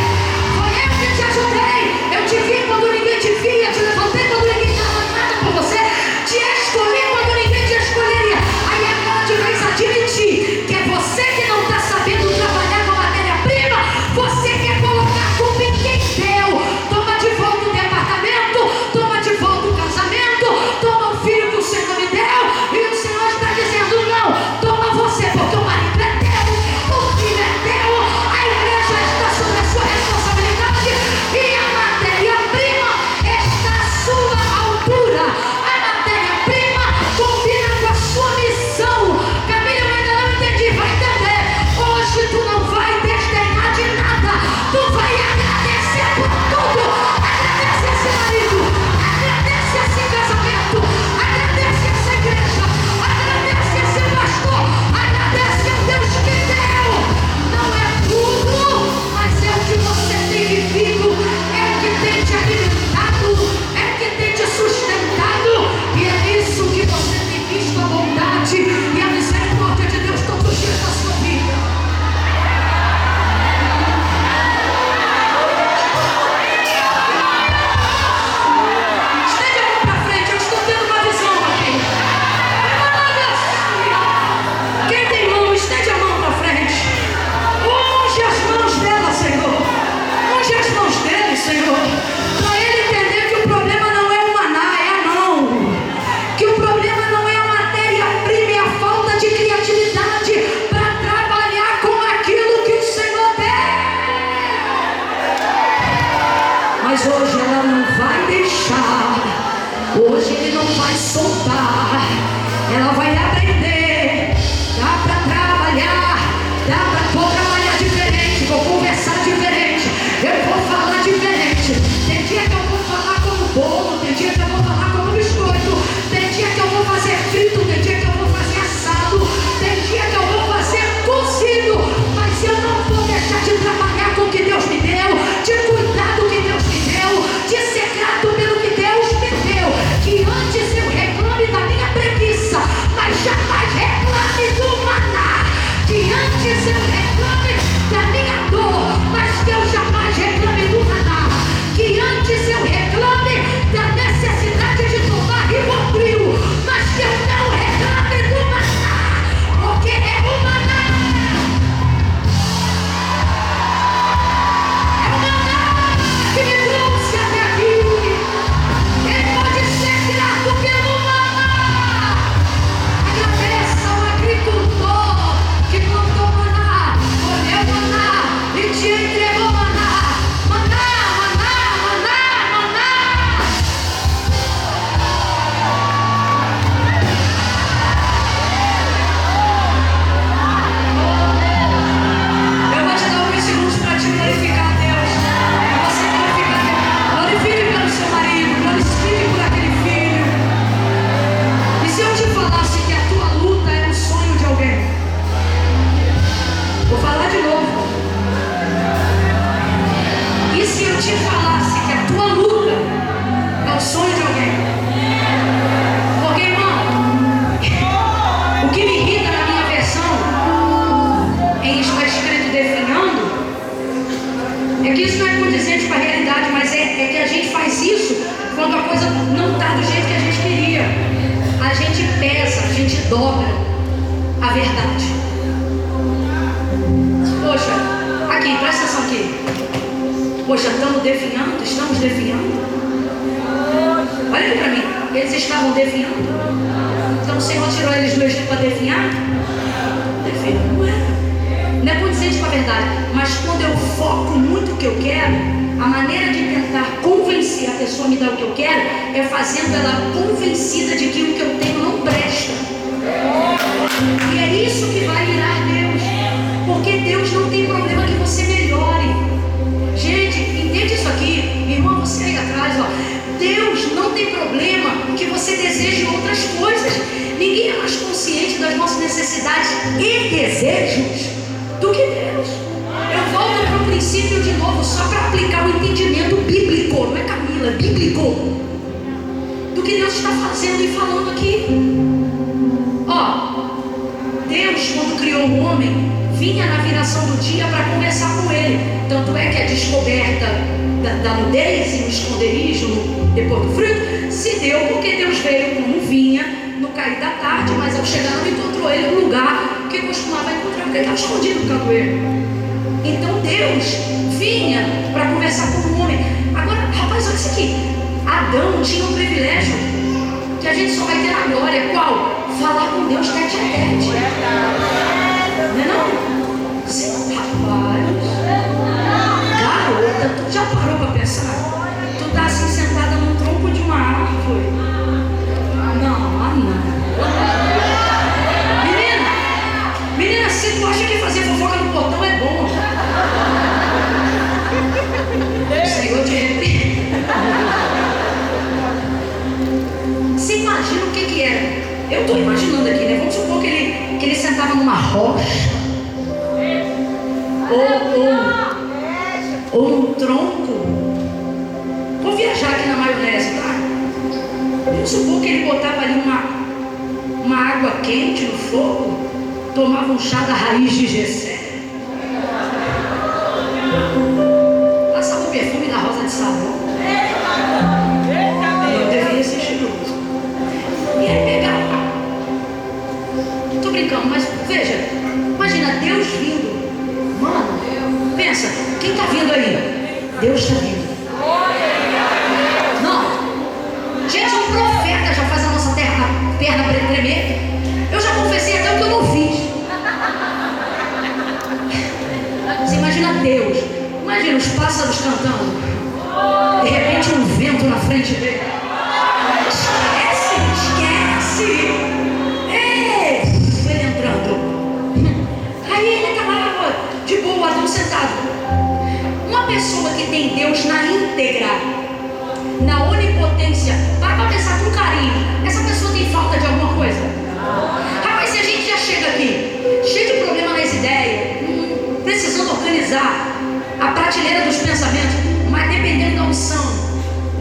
foi eu que te ajudei. Eu te vi quando ninguém te via, te levantei quando ninguém dava nada por você, te escolhi quando ninguém te escolheria. Aí agora te vez admitir que é você que não está sabendo trabalhar com matéria-prima, você quer colocar a culpa em quem deu. Toma de volta o departamento, toma de volta o casamento, toma o filho que o Senhor me deu, e o Senhor está dizendo não, toma você, porque o marido é teu, o filho é teu, a igreja está sob a sua responsabilidade e a matéria-prima está à sua altura. A matéria-prima combina com a sua missão. Camila, eu ainda não entendi, vai entender. Hoje tu não vai desdenhar de nada, tu vai agradecer por tudo. Agradece esse marido, agradece esse casamento, agradece essa igreja, agradece esse pastor, agradece ao Deus que deu. Não é tudo, mas é o que você tem vivido, é o que tem te alimentado, é o que tem te sustentado, e é isso que você tem visto a bondade e a misericórdia de Deus todos os dias da sua vida. Estende a mão para frente, eu estou tendo uma visão aqui. Quem tem mão, estende a mão para frente. Unge as mãos dela, Senhor. Unge as mãos dele, Senhor. Para ele entender que o problema não é o maná, é a mão. Que o problema não é a matéria-prima, é a falta O que me irrita na minha versão, em está escrito definhando, é que isso não é condizente com a realidade, mas é que a gente faz isso quando a coisa não está do jeito que a gente queria. A gente pesa, a gente dobra a verdade. Poxa, aqui, presta atenção aqui. Poxa, estamos definhando. Olha aqui para mim, eles estavam definhando. Então o Senhor tirou eles do Egito para definhar? Definhar não era. Não é condizente com a verdade, mas quando eu foco muito o que eu quero, a maneira de tentar convencer a pessoa a me dar o que eu quero é fazendo ela convencida de que o que eu tenho não presta. E é isso que vai virar Deus, porque Deus não tem problema que você melhore. Gente, entende isso aqui? Irmão, você aí atrás, ó. Deus não tem problema que você deseje outras coisas. Ninguém é mais consciente das nossas necessidades e desejos do que Deus. Eu volto para o princípio de novo, só para aplicar o entendimento bíblico, não é Camila, é bíblico, do que Deus está fazendo e falando aqui. Ó, Deus, quando criou o homem, vinha na viração do dia para conversar com ele. Tanto é que a descoberta da nudez e o esconderijo depois do fruto se deu porque Deus veio como vinha no cair da tarde, mas ao chegar não encontrou ele no lugar que costumava encontrar, porque ele estava escondido no capoeiro. Então Deus vinha para conversar com o homem. Agora, rapaz, olha isso aqui. Adão tinha um privilégio que a gente só vai ter na glória. Qual? Falar com Deus tete a tete. Não é não? Sim, rapaz. Garota, tu já parou para pensar? Tu tá assim sentada num tronco de uma árvore. Não. Menina, se tu acha que fazer fofoca no portão é bom, o Senhor te repreende. Você imagina o que era? Eu estou imaginando aqui, né? Vamos supor que ele sentava numa rocha ou num tronco. Vou viajar aqui na maionese, tá? Vamos supor que ele botava ali uma água quente no fogo, tomava um chá da raiz de Gessé, passava o perfume da rosa de sabão. Eu deveria ser cheiroso. E aí pegava. Tô brincando, mas veja, imagina Deus vindo. Mano, pensa, quem está vindo aí? Deus está vindo. Não, gente, um profeta já faz a nossa perna tremer. Eu já confessei até o que eu não fiz. Você imagina Deus, imagina os pássaros cantando, de repente um vento na frente dele. Esquece. Ele entrando. Aí ele está lá, de boa, Adão sentado. Uma pessoa que tem Deus na íntegra, na onipotência, para começar com carinho, essa pessoa tem falta de alguma coisa? Rapaz, se a gente já chega aqui, cheio de problema nas ideias, precisando organizar a prateleira dos pensamentos, mas dependendo da unção,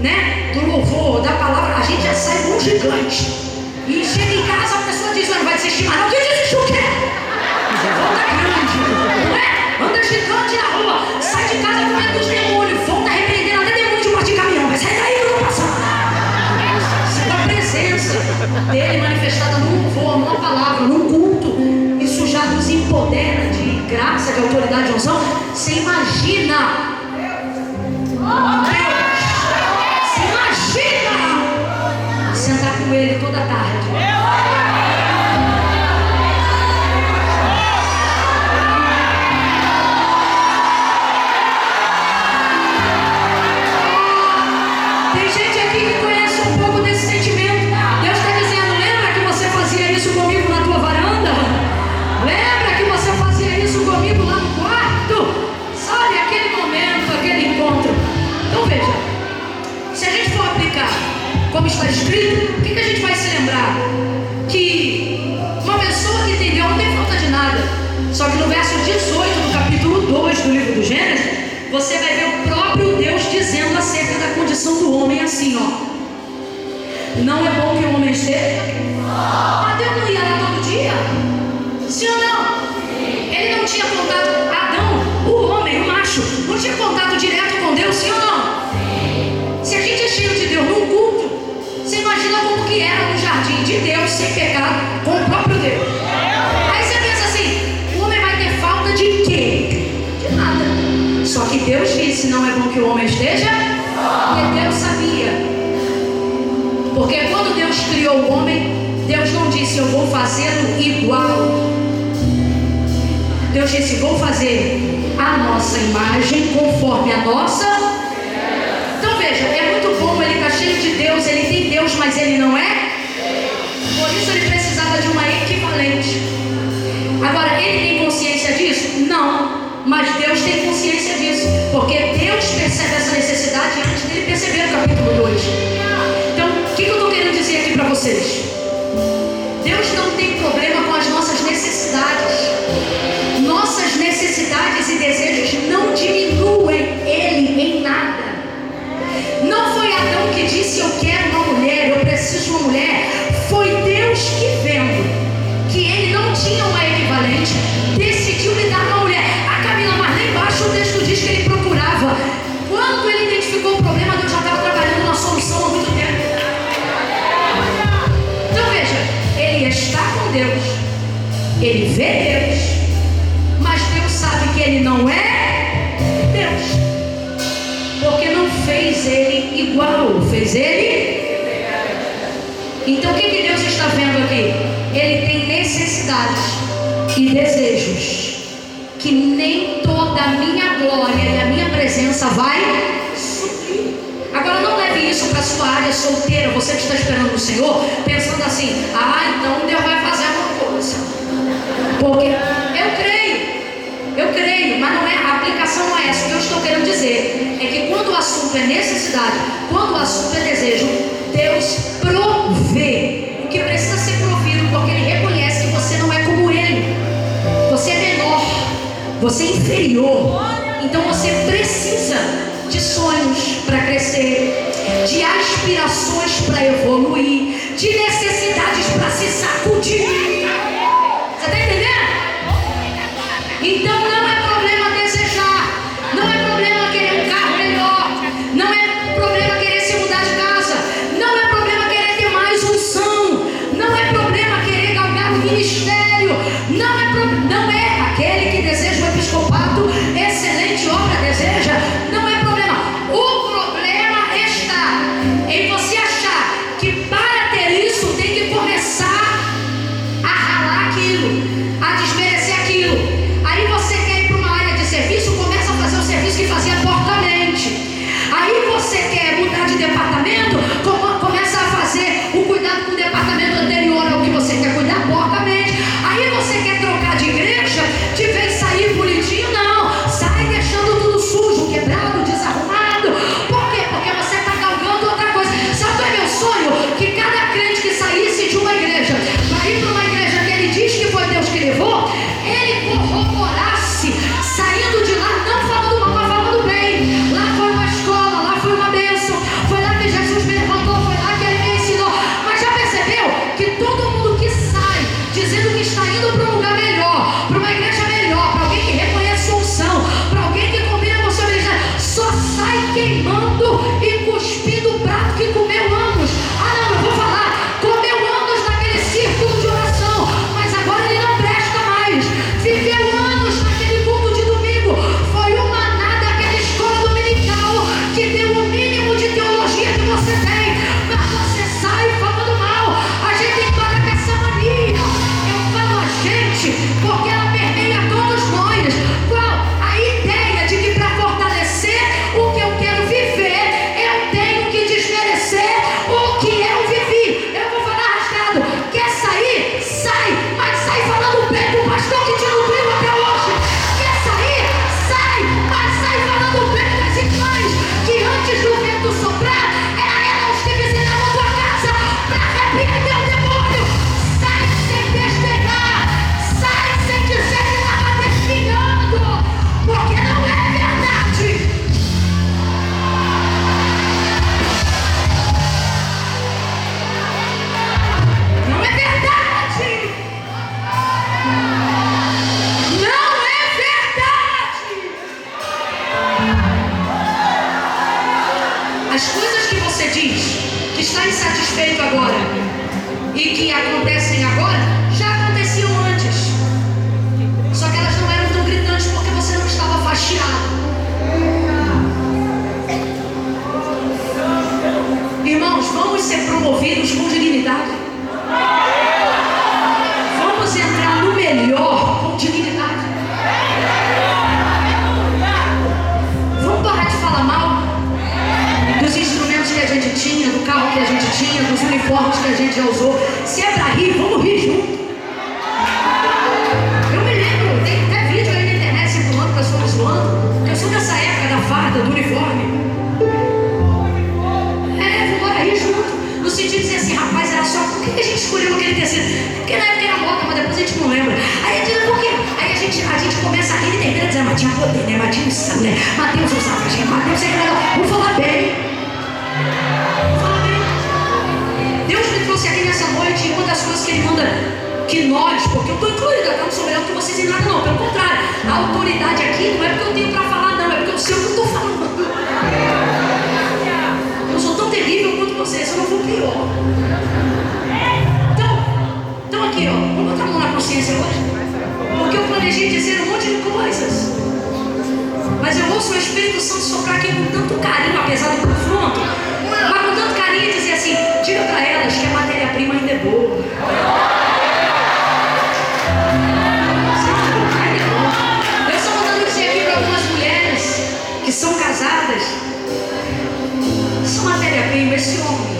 né, do louvor, da palavra, a gente já sai um gigante. E chega em casa, a pessoa diz: não vai desestimar, não, quem diz o quê? Volta grande, não é? Anda gigante na rua, sai de casa com medo dos demônios, volta repreendendo até demônio de porta de caminhão, vai sair daí, não passa. Se a presença dele manifestada num louvor, numa palavra, num culto, isso já nos empodera de graça, de autoridade, de unção. Você imagina, você imagina sentar com ele toda tarde. Tem gente aqui que conhece um pouco desse sentimento. Deus está dizendo: lembra que você fazia isso comigo na tua varanda? Lembra que você fazia isso comigo lá no quarto? Sabe, aquele momento, aquele encontro. Então veja, se a gente for aplicar como está escrito, o que a gente vai se lembrar? Que uma pessoa que entendeu não tem falta de nada. Só que no verso 18 do capítulo 2 do livro do Gênesis, você vai ver o próprio Deus dizendo acerca da condição do homem assim, ó: não é bom que o homem esteja. Mas Deus não ia lá todo dia? fazê-lo igual. Deus disse: vou fazer a nossa imagem conforme a nossa. Então veja, é muito bom, ele está cheio de Deus, ele tem Deus, mas ele não é. Por isso ele precisava de uma equivalente. Agora, ele tem consciência disso? Não, mas Deus tem consciência disso, porque Deus percebe essa necessidade antes dele perceber no capítulo 2. Então, o que eu estou querendo dizer aqui para vocês? Deus não tem problema com as nossas necessidades. Nossas necessidades e desejos não diminuem Ele em nada. Não foi Adão que disse: eu quero uma mulher, eu preciso de uma mulher. Foi Deus que, vendo que ele não tinha uma equivalente, decidiu lhe dar uma mulher. A Camila, mas lá embaixo o texto diz que ele procurava. Quando ele identificou o problema, Deus já estava trabalhando na solução há muito tempo. Então veja, ele está com Deus, ele vê Deus, mas Deus sabe que ele não é Deus, porque não fez ele igual, fez ele. Então o que Deus está vendo aqui? Ele tem necessidades e desejos que nem toda a minha glória e a minha presença vai suprir. Agora não leve isso para a sua área solteira, você que está esperando o Senhor, pensando assim: então Deus vai fazer alguma coisa. Porque eu creio, mas não é, a aplicação não é essa. O que eu estou querendo dizer é que quando o assunto é necessidade, quando o assunto é desejo, Deus provê o que precisa ser provido, porque Ele reconhece que você não é como Ele. Você é menor, você é inferior. Então você precisa de sonhos para crescer, de aspirações para evoluir, de necessidades para se sacudir. Você está entendendo? Então não é problema desejar, não é problema querer um carro melhor, não é problema querer se mudar de casa, não é problema querer ter mais unção, não é problema querer galgar o ministério, não é aquele que deseja o episcopato, excelente obra deseja, não é problema. O problema está em você achar que para ter isso tem que começar a ralar aquilo, a desmerecer aquilo. Aí você quer ir para uma área de serviço, começa a fazer o serviço que fazia porcamente. Aí você quer mudar de departamento, começa a fazer o cuidado com o departamento anterior ao que você quer cuidar porcamente. Aí você quer trocar de igreja, de vez sair bonitinho, não. Sai deixando tudo sujo, quebrado, desarrumado. Por quê? Porque você está galgando outra coisa. Sabe qual é meu sonho? Que cada crente que saísse de uma igreja para ir para uma igreja que ele diz que foi Deus que levou, ele corroborasse, saindo de lá, não falando mal, mas falando bem. Lá foi uma escola, lá foi uma bênção, foi lá que Jesus me levantou, foi lá que Ele me ensinou. Mas já percebeu que todo mundo que sai dizendo que está indo para um lugar melhor, para uma igreja melhor, para alguém que reconhece a unção, para alguém que combina com o seu ministério, só sai queimando e cuspindo o prato que comeu anos. Não, eu vou falar, comeu anos naquele círculo de oração, mas agora ele não presta mais. Viveu anos naquele culto de domingo, foi o maná daquela escola dominical que deu o mínimo de teologia que você tem, mas você sai falando mal. A gente tem que parar com essa mania. Eu falo a gente porque ela permeia todos nós. Qual? A ideia de que para fortalecer o que eu quero viver, eu tenho que desmerecer o que eu vivi. Eu vou falar arrastado. Quer sair? Sai, mas sai falando bem do pastor que te nutriu até hoje. Quer sair? Sai, mas sai falando bem das irmãs que antes do vento soprar, eram elas que visitavam a tua casa para repreender o demônio. Sai sem despegar, sai sem melhor com dignidade. Vamos parar de falar mal dos instrumentos que a gente tinha, do carro que a gente tinha, dos uniformes que a gente já usou. Se é pra rir, vamos rir junto. Eu me lembro, tem até vídeo aí na internet circulando, pessoas zoando, porque eu sou dessa época da farda, do uniforme. Vamos embora rir junto. No sentido de dizer assim, rapaz, era só por que a gente escolheu aquele tecido? Porque na época era moda, mas depois a gente não lembra. Aí a gente diz por quê? Aí a gente começa a rir e termina dizendo, mas tinha poder, né? Mas tinha missão, né? Mateus usava a gente, Mateus sempre era. Vamos falar bem. Vamos falar bem. Deus me trouxe aqui nessa noite e uma das coisas que Ele manda que nós, porque eu estou incluída, eu não sou melhor que vocês em nada não, pelo contrário, a autoridade aqui não é porque eu tenho para falar não, é porque eu sei o que eu estou falando. Eu sou tão terrível quanto vocês, eu não vou pior. Então aqui ó, vamos botar a mão na consciência hoje, porque eu planejei dizer um monte de coisas, mas eu ouço o Espírito Santo soprar aqui com tanto carinho, apesar do confronto, mas com tanto carinho e dizer assim, diga para elas que a matéria-prima ainda é boa. Que são casadas, são matéria-prima. Esse homem,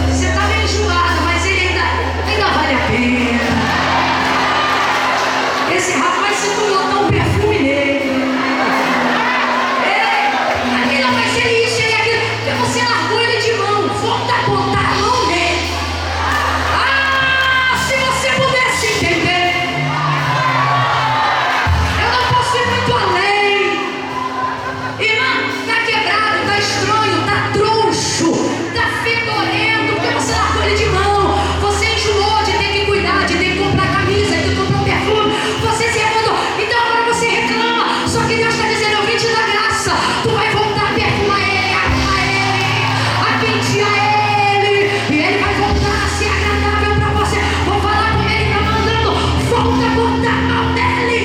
você está meio enjoado, mas ele ainda vale a pena. Esse rapaz, você não botar um perfume nele, aquilo vai ser isso e aquilo, porque você largou ele de mão. Volta a botar a mão nele. Se você pudesse entender, eu não posso ir muito além. Irmão, tá quebrado, tá estranho, tá troncho, tá fedorento, porque você largou ele de mão. Você enjoou de ter que cuidar, de ter que comprar camisa, de ter que comprar perfume. Você se arrependeu, então agora você reclama. Só que Deus está dizendo, eu vim te dar graça. Tu vai voltar a perfumar ele, a arrumar ele, a pentear ele, e ele vai voltar a ser agradável pra você. Vou falar com ele, tá mandando, volta a botar a mão nele.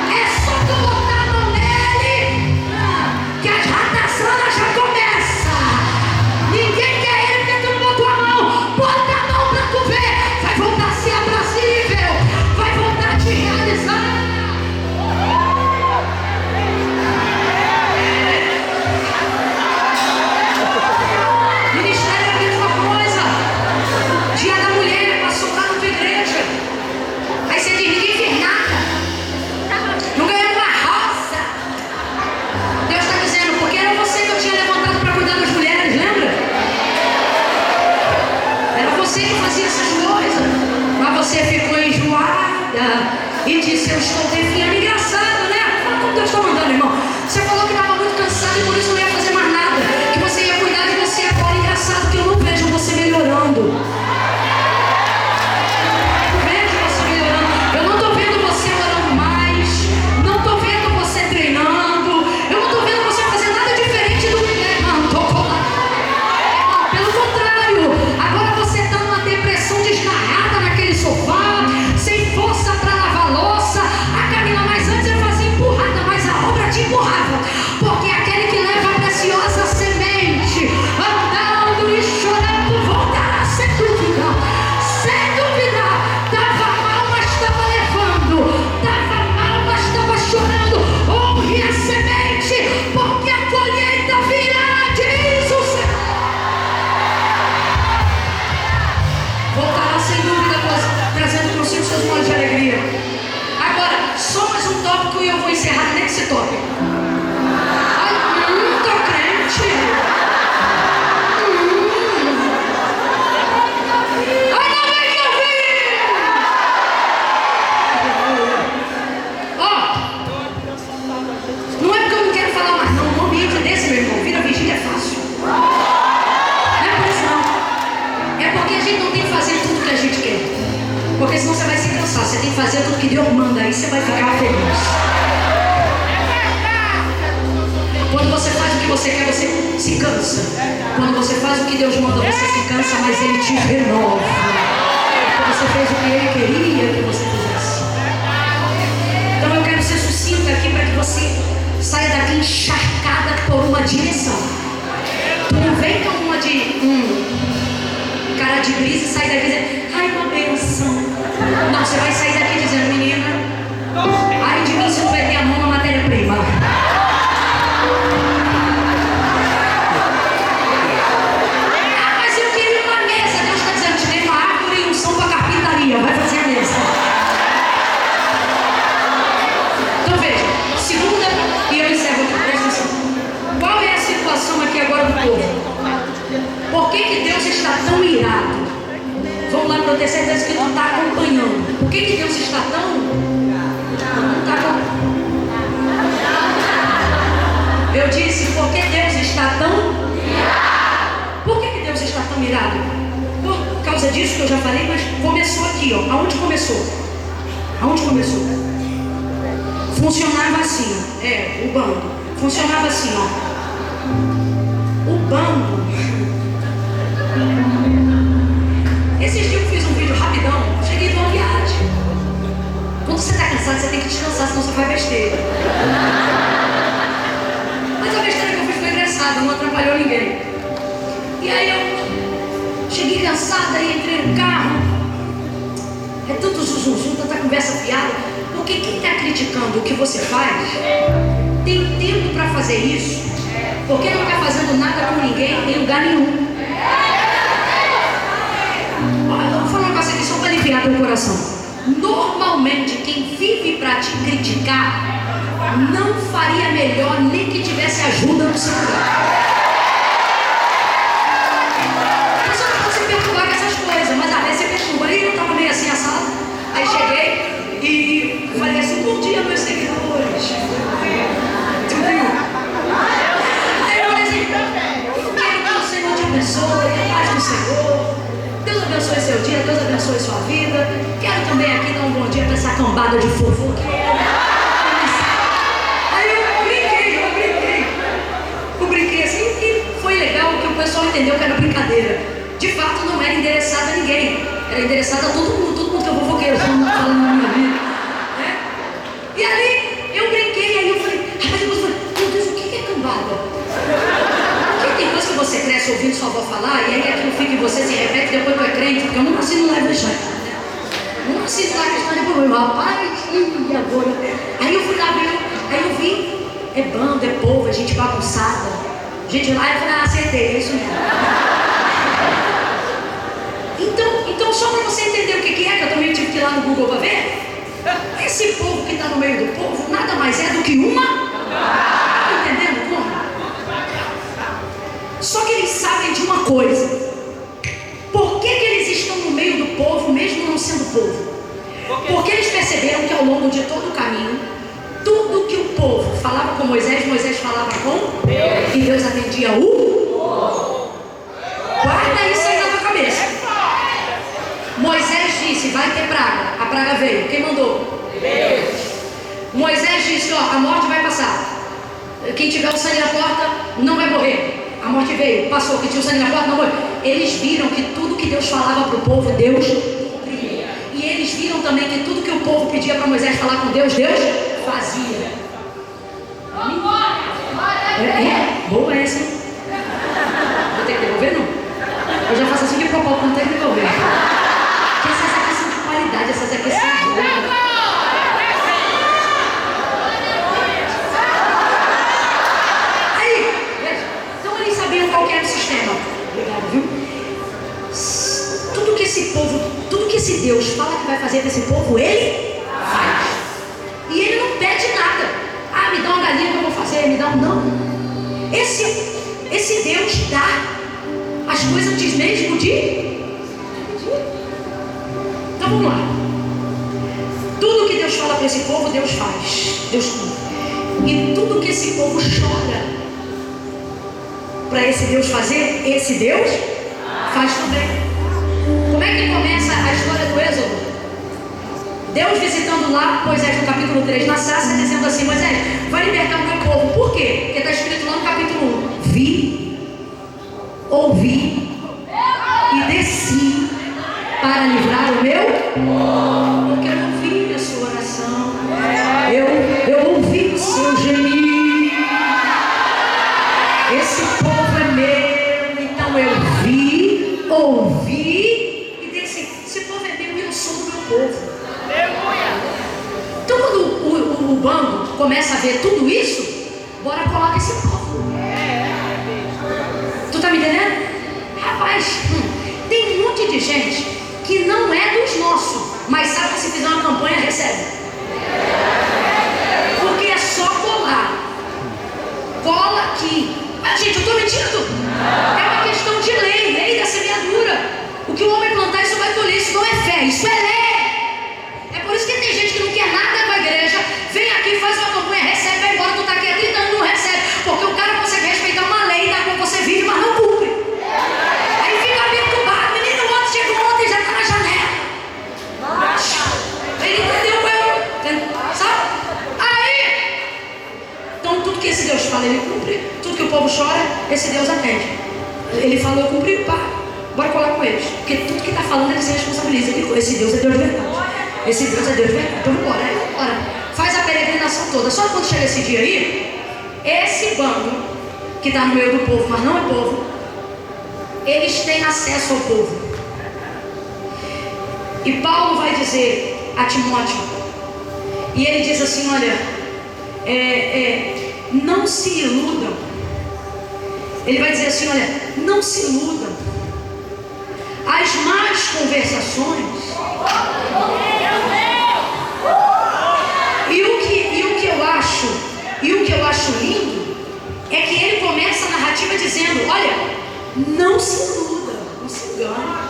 É só tu botar a mão nele que a rataçada já começa. Ninguém quer ele porque tu não botou a mão. Bota a mão pra tu ver. Vai voltar a ser aprazível, vai voltar a te realizar. Ministério é a mesma coisa. Dia da mulher, passou lá na tua igreja. Aí você diz, ninguém fez nada, não ganhou uma roça. Deus está dizendo, porque era você que eu tinha levantado para cuidar das mulheres, lembra? Era você que fazia essas coisas, mas você ficou enjoada e disse, eu estou definhando. Engraçado, né? Olha como Deus está mandando, irmão. Você falou que estava muito cansado e por isso não ia fazer mais nada, que você ia cuidar de você agora. Engraçado que eu não vejo você melhorando. Eu vejo você melhorando. Eu não estou vendo você orando mais, não estou vendo você treinando, eu não estou vendo você fazer nada diferente do que pelo contrário, agora você está numa depressão desgarrada naquele sofá, sem força para lavar louça. A Camila, mas antes eu fazia empurrada, mas a obra te empurrava, porque aquele que leva a preciosa semente, andando e chorando, voltará sem dúvida, sem dúvida. Estava mal, mas estava levando, estava mal, mas estava chorando. Honre a semente, porque a colheita virá, diz o Senhor. Voltará sem dúvida, trazendo consigo seus molhos de alegria. Agora, só mais um tópico e eu vou encerrar nesse tópico. Ai, tô crente. Ainda bem que eu vi. Ó, não é porque eu não quero falar mais, não. Um ambiente desse, meu irmão, vira vigília é fácil. Não é por isso, não. É porque a gente não tem que fazer tudo que a gente quer. Porque senão você vai se cansar. Você tem que fazer tudo que Deus manda, aí você vai ficar feliz. Quando você faz o que você quer, você se cansa. Quando você faz o que Deus manda, você se cansa, mas Ele te renova. Porque você fez o que Ele queria que você fizesse. Então eu quero ser sucinta aqui para que você saia daqui encharcada por uma direção. Tu não vem com uma de cara de brisa e sai daqui dizendo, ai, uma benção. Não, você vai sair daqui dizendo, menina, ai de mim se não meter a mão na matéria-prima. Ah, mas eu queria uma mesa. Deus está dizendo, te dei uma árvore e um som para carpintaria. Vai fazer a mesa. Então veja, segunda, e eu encerro aqui, presta atenção. Qual é a situação aqui agora do povo? Por que Deus está tão irado? Vamos lá para o terceiro, diz que não está acompanhando. Por que Deus está tão... Não está acompanhando? Eu disse, por que Deus está tão irado? Por que Deus está tão irado? Por causa disso que eu já falei, mas começou aqui, ó. Aonde começou? Aonde começou? Funcionava assim, o bando. Funcionava assim, ó. O bando. Esses dias eu fiz um vídeo rapidão. Cheguei de uma viagem. Quando você está cansado, você tem que descansar, senão você faz besteira. Mas a besteira que eu fiz foi engraçada, não atrapalhou ninguém. E aí eu cheguei cansada e entrei no carro. É tanto zuzum, tanta conversa fiada. Porque quem está criticando o que você faz tem tempo para fazer isso, porque não está fazendo nada com ninguém em lugar nenhum. Olha, eu vou falar um negócio aqui só para aliviar teu coração. Normalmente quem vive para te criticar não faria melhor nem que tivesse ajuda no seu lugar. Eu só não posso se perturbar com essas coisas, mas às vezes você perturba. Aí eu estava meio assim assado, aí cheguei e falei assim, bom dia meus seguidores. Tu viu? Aí eu falei assim, quero que o Senhor te abençoe, a paz do Senhor. Deus abençoe seu dia, Deus abençoe sua vida. Quero também aqui dar um bom dia para essa cambada de fofoqueira. Aí eu brinquei assim e foi legal que o pessoal entendeu que era brincadeira. De fato não era endereçada a ninguém, era endereçada a todo mundo que é fofoqueiro, todo mundo falando na minha vida. Né? E aí eu brinquei, aí eu falei, rapaz, meu Deus, o que é cambada? Porque tem coisa que você cresce ouvindo sua avó falar, e aí aquilo fica em você, se repete, depois tu é crente, porque eu não nasci no leve deixar. Não nasci lá que história do meu rapaz, e agora? Aí eu fui lá ver, aí eu vi, é bando, é povo, é gente bagunçada. Gente lá, eu falei, acertei, é isso mesmo. Então só para você entender o que é, que eu também tive que ir lá no Google para ver, esse povo que está no meio do povo, nada mais é do que uma... Está entendendo como? Só que eles sabem de uma coisa. Por que eles estão no meio do povo, mesmo não sendo povo? Porque eles perceberam que ao longo de todo o caminho, tudo que o povo falava com Moisés, Moisés falava com Deus. E Deus atendia o povo. Guarda isso aí na tua cabeça. Moisés disse, vai ter praga. A praga veio. Quem mandou? Deus. Moisés disse, ó, a morte vai passar. Quem tiver o sangue na porta não vai morrer. A morte veio, passou, que tinha o sangue na porta, não foi. Eles viram que tudo que Deus falava para o povo, Deus cumpria. E eles viram também que tudo que o povo pedia para Moisés falar com Deus, Deus fazia. Boa essa, hein? Vou ter que devolver, não? Eu já faço assim de propósito, não tem que devolver. Porque essas aqui são de qualidade, essas aqui são boas. Qual que era o sistema? Obrigado, viu? Tudo que esse Deus fala que vai fazer para esse povo, ele faz. E ele não pede nada. Ah, me dá uma galinha que eu vou fazer, me dá um não. Esse Deus dá as coisas antes mesmo de. Então vamos lá. Tudo que Deus fala para esse povo, Deus faz. Deus cumpre. E tudo que esse povo chora para esse Deus fazer, esse Deus faz também. Como é que começa a história do Êxodo? Deus visitando lá Moisés no capítulo 3 na sarça, dizendo assim, Moisés, vai libertar o meu povo. Por quê? Porque está escrito lá no capítulo 1, vi, ouvi e desci para livrar o meu povo. Porque eu ouvi a sua oração, eu ouvi o seu gemido. Esse povo é meu, então eu vi, ouvi e disse, esse povo é meu e eu sou do meu povo. o bando começa a ver tudo isso, bora colar com esse povo. Tu tá me entendendo? Rapaz, tem um monte de gente que não é dos nossos, mas sabe que se fizer uma campanha recebe. Porque é só colar. Cola aqui. Mas gente, eu estou mentindo? É uma questão de lei da semeadura. O que o homem plantar, isso vai colher. Isso não é fé, isso é lei. É por isso que tem gente que não quer nada com a igreja, vem aqui, faz uma campanha, recebe, vai embora. Tu está aqui há 30 anos e não recebe, porque o cara consegue respeitar uma lei da qual você vive, mas não cumpre. Aí fica perturbado. Menino, o outro chegou ontem, já está na janela. Ele entendeu qual é o... Sabe? Aí, então tudo que esse Deus fala, ele cumpre. Tudo que o povo chora, esse Deus atende. Ele falou, eu cumpri, pá, bora colar com eles. Porque tudo que está falando, ele se responsabiliza. Esse Deus é Deus de verdade. Esse Deus é Deus de verdade. Então vambora, faz a peregrinação toda. Só que quando chega esse dia aí, esse bando que está no meio do povo, mas não é povo, eles têm acesso ao povo. E Paulo vai dizer a Timóteo, e ele diz assim, olha, não se iludam. Ele vai dizer assim, olha, não se iludam. As más conversações. E o que eu acho lindo é que ele começa a narrativa dizendo, olha, não se iluda, não se engana.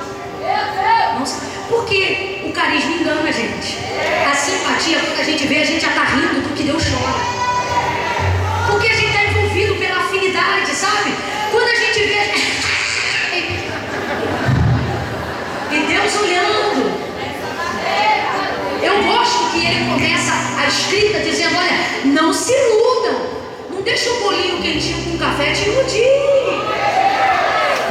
Porque o carisma engana a gente. A simpatia, quando a gente vê, a gente já está rindo do que Deus chora. Porque a gente está envolvido pela afinidade, sabe? Quando a gente vê... E Deus olhando. Eu gosto que ele começa a escrita dizendo, olha, não se iludam. Não deixa o bolinho quentinho com café te iludir.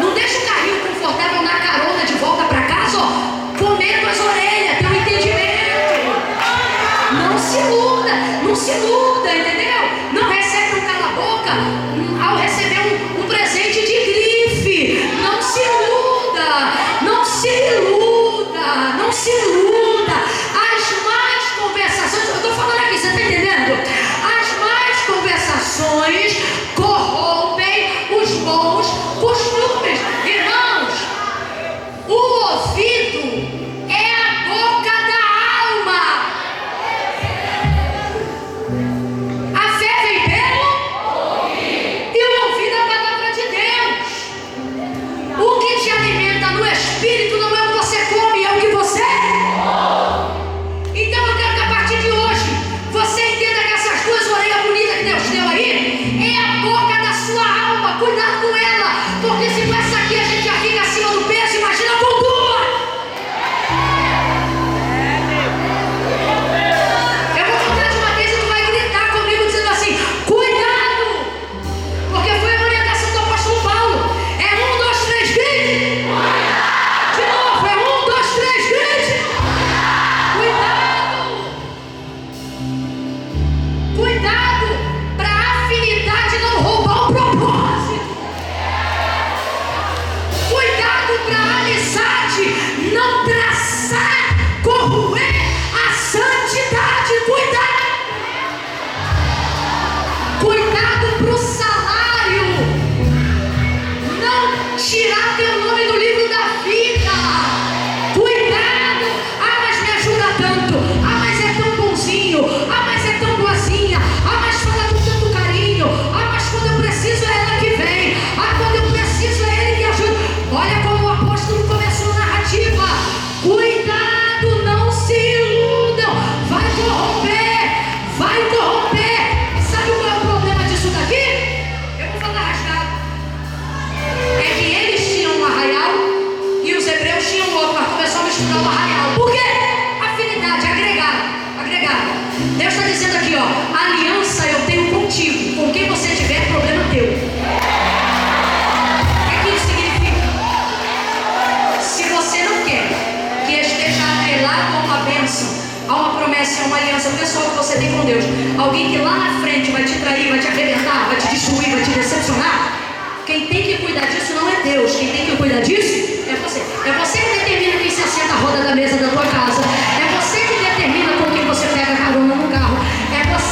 Não deixa o carrinho confortável na carona de volta para casa, ó, comendo as orelhas, teu entendimento. Não se iluda, entendeu? Não recebe um cala-boca ao receber um presente de grife. Não se iluda, não se iluda, não se iluda. As más conversações, eu estou falando aqui, você está entendendo? As más conversações corrompem os bons costumes. Irmãos, o ouvido é a boca da alma. A fé vem pelo e o ouvido é a palavra de Deus. O que te alimenta no espírito não é o que você come, é o que você Então eu quero que a partir de hoje você entenda que essas duas orelhas bonitas que Deus deu aí é a boca da sua alma. Cuidado com ela, porque se com essa aqui a gente já fica acima do peso, imagina com duas. Eu vou contar de uma vez e tu vai gritar comigo dizendo assim, cuidado, porque foi a orientação do apóstolo Paulo. É 1, 2, 3, grite. De novo, é 1, 2, 3, grite. Cuidado para a afinidade não roubar o propósito. Cuidado para a amizade não traçar, corroer a santidade. Cuidado para o salário não tirar teu nome do livro da vida. Cuidado. Ah, mas me ajuda tanto. Ah, mas é tão bonzinho. Ah, mas é tão boazinha. Ah, mas fala com tanto carinho. Ah, mas quando eu preciso é ela que vem. Ah, quando eu preciso é ele que ajuda. Olha como o apóstolo começou a narrativa. Cuidado, não se iludam. Vai corromper. Vai corromper. Sabe qual é o problema disso daqui? Eu vou falar rasgado. É que eles tinham um arraial e os hebreus tinham outro, mas começou a misturar o arraial. Por quê? Afinidade, agregado. Deus está dizendo aqui, ó, aliança eu tenho contigo. Com quem você tiver, problema teu. O que isso significa? Se você não quer que esteja atrelado a uma bênção, a uma promessa, a uma aliança pessoal que você tem com Deus, alguém que lá na frente vai te trair, vai te arrebentar, vai te destruir, vai te decepcionar, quem tem que cuidar disso não é Deus. Quem tem que cuidar disso é você. É você que determina quem se assenta à roda da mesa da tua casa. É você que determina com quem você pega carona no carro. É você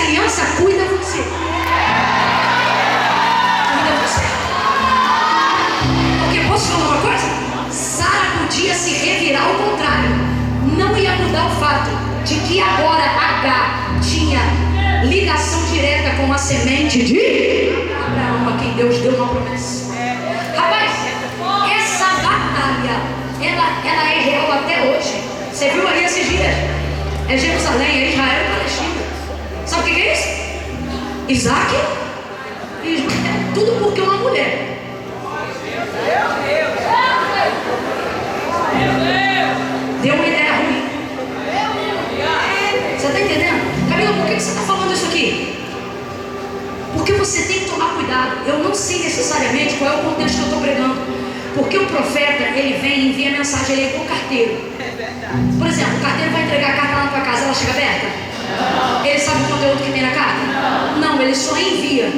aliança cuida você. Cuida você. Porque posso falar uma coisa? Sara podia se revirar ao contrário. Não ia mudar o fato de que agora Agar tinha ligação direta com a semente de Abraão, a quem Deus deu uma promessa. Rapaz, essa batalha, ela é real até hoje. Você viu aí esses dias? É Jerusalém, é Israel e Palestina. Sabe o que é isso? Isaac e Ismael. Tudo porque uma mulher. Deu uma ideia ruim. Você está entendendo? Camila, por que você está falando isso aqui? Porque você tem que tomar cuidado. Eu não sei necessariamente qual é o contexto que eu estou pregando. Porque o profeta, ele vem e envia mensagem, ele é igual carteiro. Por exemplo, o carteiro vai entregar a carta lá na tua casa, ela chega aberta? Ele sabe o conteúdo que tem na carta? Não, ele só envia.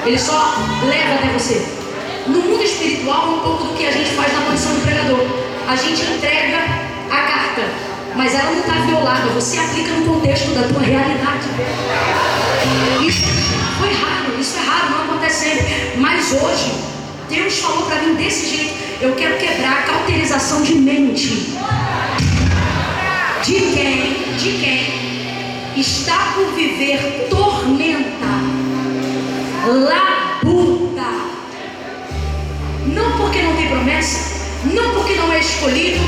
Ele só leva até você. No mundo espiritual é um pouco do que a gente faz na condição de pregador. A gente entrega a carta, mas ela não está violada. Você aplica no contexto da tua realidade. Isso foi raro, isso é raro, não acontece sempre. Mas hoje, Deus falou para mim desse jeito. Eu quero quebrar a cauterização de mente. De quem está por viver tormenta, labuta. Não porque não tem promessa, não porque não é escolhido,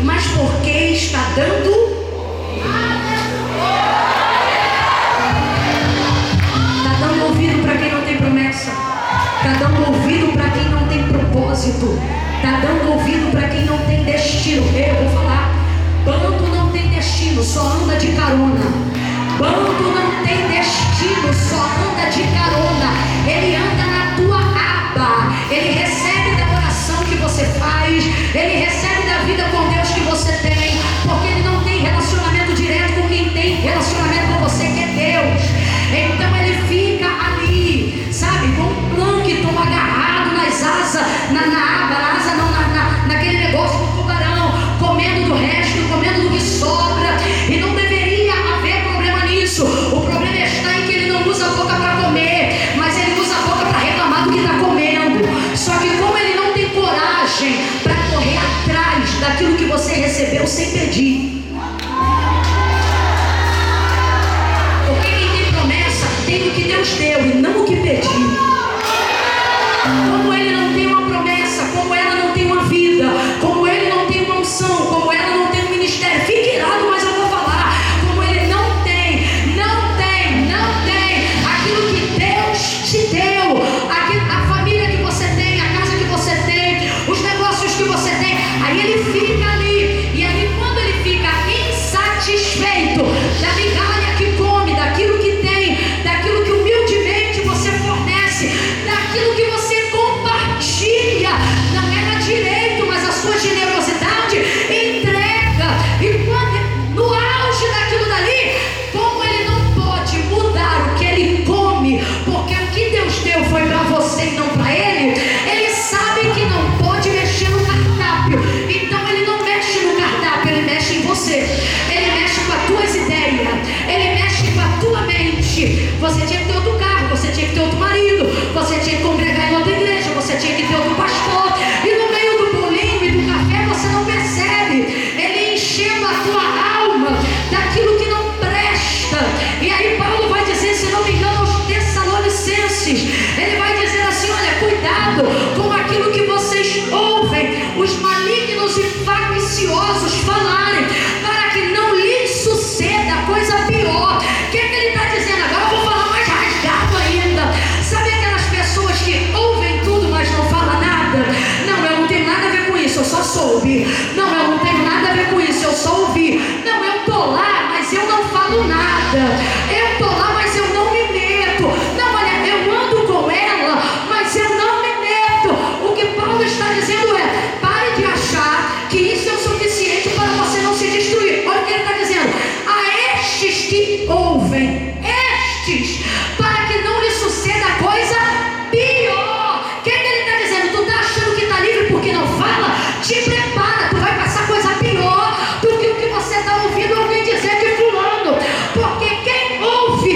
mas porque está dando. Está dando ouvido para quem não tem promessa. Está dando ouvido para quem não tem propósito. Está dando ouvido para quem não tem destino. Eu vou falar. Bando não tem destino, só anda de carona. Bando não tem destino, só anda de carona. Ele anda na tua aba. Ele recebe da oração que você faz. Ele recebe da vida com Deus que você tem. Porque ele não tem relacionamento direto com quem tem relacionamento com você, que é Deus. Então ele fica ali, sabe, com um plâncton agarrado nas asas, na asa não, naquele negócio do tubarão, comendo do resto, comendo do que sobra. E não deveria haver problema nisso. O problema está em que ele não usa a boca para comer, mas ele usa a boca para reclamar do que está comendo. Só que como ele não tem coragem para correr atrás daquilo que você recebeu sem pedir. Porque quem tem promessa tem o que Deus deu e não o que pediu. Como ele não tem uma promessa, como ela não tem uma vida, como ele não tem uma unção, como ela não tem um ministério, fique irado, mas eu vou falar. Como ele não tem aquilo que Deus te deu, a família que você tem, a casa que você tem, os negócios que você tem, aí ele fica ali. E aí quando ele fica insatisfeito da migalha que come, daquilo que tem, daquilo que humildemente você fornece, daquilo que você compartilha, não é na direito, mas a sua generosidade entrega. E quando no auge daquilo dali, como ele não pode mudar o que ele come, porque o que Deus deu foi para você e não para ele, ele sabe que não pode mexer no cardápio. Então ele não mexe no cardápio, ele mexe em você. Ele mexe com as tuas ideias, ele mexe com a tua mente. Você tinha que ter outro carro, você tinha que ter outro marido, você tinha que congregar em outra igreja, você tinha que ter outro pastor. E no meio do bolinho e do café você não percebe. Ele enchendo a tua alma daquilo que não presta. E aí Paulo vai dizer, se não me engano, aos Tessalonicenses, ele vai dizer assim: olha, cuidado com aquilo que vocês ouvem os malignos e facciosos falarem, para que não lhes suceda coisa pior. O que ele está dizendo? Agora eu vou falar mais rasgado ainda. Sabe aquelas pessoas que ouvem tudo, mas não falam nada? Não, eu não tenho nada a ver com isso, eu só soube. Não, eu não tenho nada a ver com isso, eu só ouvi. Não, eu tô lá, mas eu não falo nada. Eu tô lá, mas eu não me meto. Não, olha, eu ando com ela, mas eu não me meto. O que Paulo está dizendo é: pare de achar que isso é o suficiente para você não se destruir. Olha o que ele está dizendo: a estes que ouvem, para que não lhe suceda coisa pior. O que ele está dizendo? Tu está achando que está livre porque não fala? Te prepara, tu vai passar coisa pior do que o que você está ouvindo alguém dizer de fulano. Porque quem ouve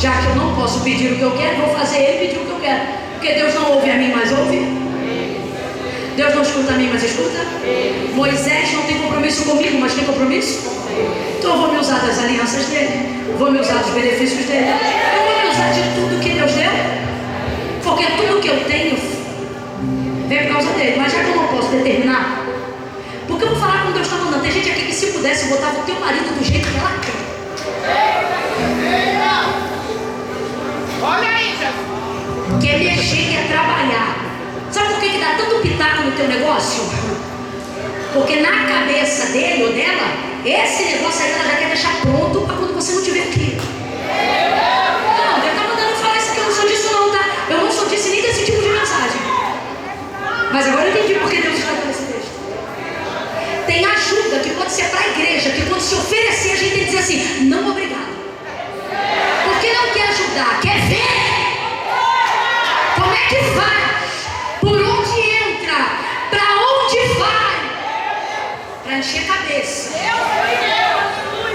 Já que eu não posso pedir o que eu quero, vou fazer ele pedir o que eu quero. Porque Deus não ouve a mim, mas ouve. Deus não escuta a mim, mas escuta. Moisés não tem compromisso comigo, mas tem compromisso. Então eu vou me usar das alianças dele, vou me usar dos benefícios dele, eu vou me usar de tudo que Deus deu, porque tudo que eu tenho vem por causa dele. Mas já que eu não posso determinar, porque eu vou falar como Deus está mandando. Tem gente aqui que, se pudesse, botava o teu marido do jeito que ela quer. Olha aí, Jesus. Quer mexer, quer trabalhar. Sabe por que dá tanto pitaco no teu negócio? Porque na cabeça dele ou dela, esse negócio aí ela já quer deixar pronto para quando você não estiver aqui. Não, Deus está mandando falar isso aqui. Eu não sou disso não, tá? Eu não sou disso nem desse tipo de mensagem. Mas agora eu entendi porque Deus está dando esse texto. Tem ajuda que pode ser para a igreja, que quando se oferecer a gente tem que dizer assim, não obrigado. Porque não quer ajudar, quer ver como é que faz, por onde entra, para onde vai, para encher a cabeça.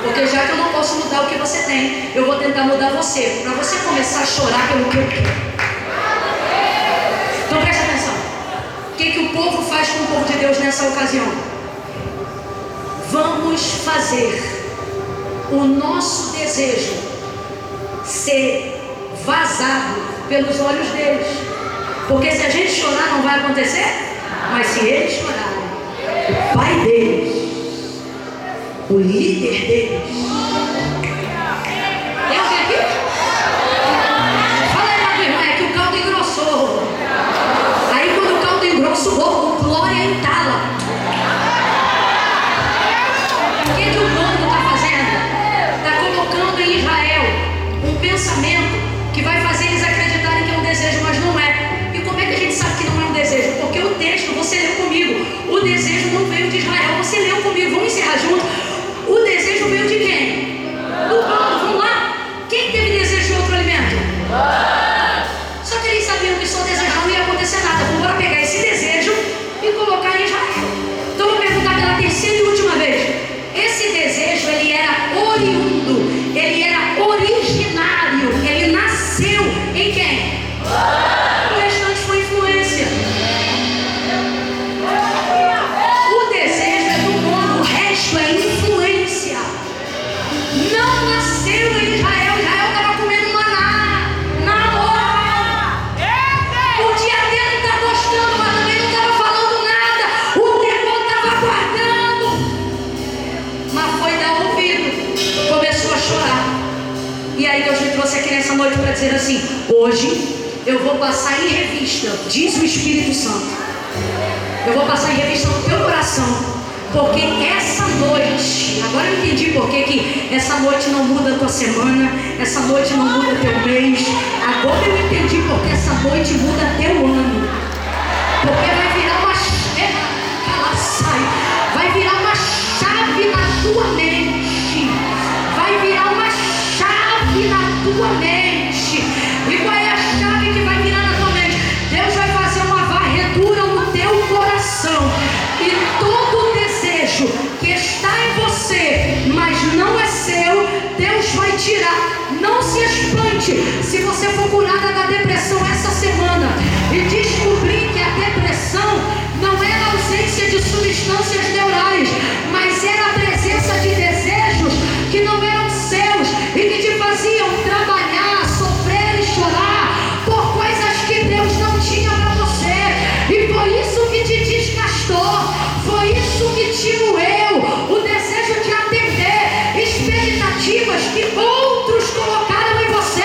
Porque já que eu não posso mudar o que você tem, eu vou tentar mudar você, para você começar a chorar pelo que eu quero. Então presta atenção. O que o povo faz com o povo de Deus nessa ocasião? Vamos fazer o nosso desejo ser vazado pelos olhos deles. Porque se a gente chorar não vai acontecer. Mas se eles chorarem, o pai deles, o líder deles, tem alguém aqui? Fala aí pra minha irmã, é que o caldo engrossou. Aí quando o caldo engrossa, o glória entala. O que o mundo está fazendo? Está colocando em Israel um pensamento que vai fazer eles acreditarem que é um desejo, mas não é. E como é que a gente sabe que não é um desejo? Porque o texto, você leu comigo, o desejo não veio de Israel, você leu comigo, vamos encerrar junto. O desejo veio de quem? Do povo, vamos lá. Quem teve desejo de outro alimento? Só que eles sabiam que só desejar não ia acontecer nada. Vamos embora pegar esse desejo e colocar em Israel. Então eu vou perguntar pela terceira e última vez. Esse desejo, ele era oriundo, ele era originário, ele nasceu em quem? O restante foi influência. O desejo é do mundo, o resto é influência. Não nasceu em Israel. Israel estava comendo maná na hora. O diadema está gostando, mas também não estava falando nada. O demônio estava guardando. Mas foi dar ouvido, começou a chorar. E aí Deus me trouxe aqui nessa noite para dizer assim: hoje eu vou passar em revista, diz o Espírito Santo, eu vou passar em revista no teu coração. Porque essa noite, agora eu entendi por que essa noite não muda a tua semana, essa noite não muda teu mês. Agora eu entendi porque essa noite muda teu ano. Porque vai virar uma chave, ela sai, vai virar uma chave na tua mente, vai virar uma chave na tua mente. E qual é a chave que vai virar na tua mente? Deus vai fazer uma varredura no teu coração, e todo o desejo que está em você, mas não é seu, Deus vai tirar. Não se espante se você for curada da depressão essa semana e descobrir que a depressão não era a ausência de substâncias neurais, mas era a presença de desejos que não eram seus e que te faziam trabalhar, sofrer e chorar por coisas que Deus não tinha para você. E foi isso que te desgastou, foi isso que te moeu, o desejo de atender expectativas que outros colocaram em você.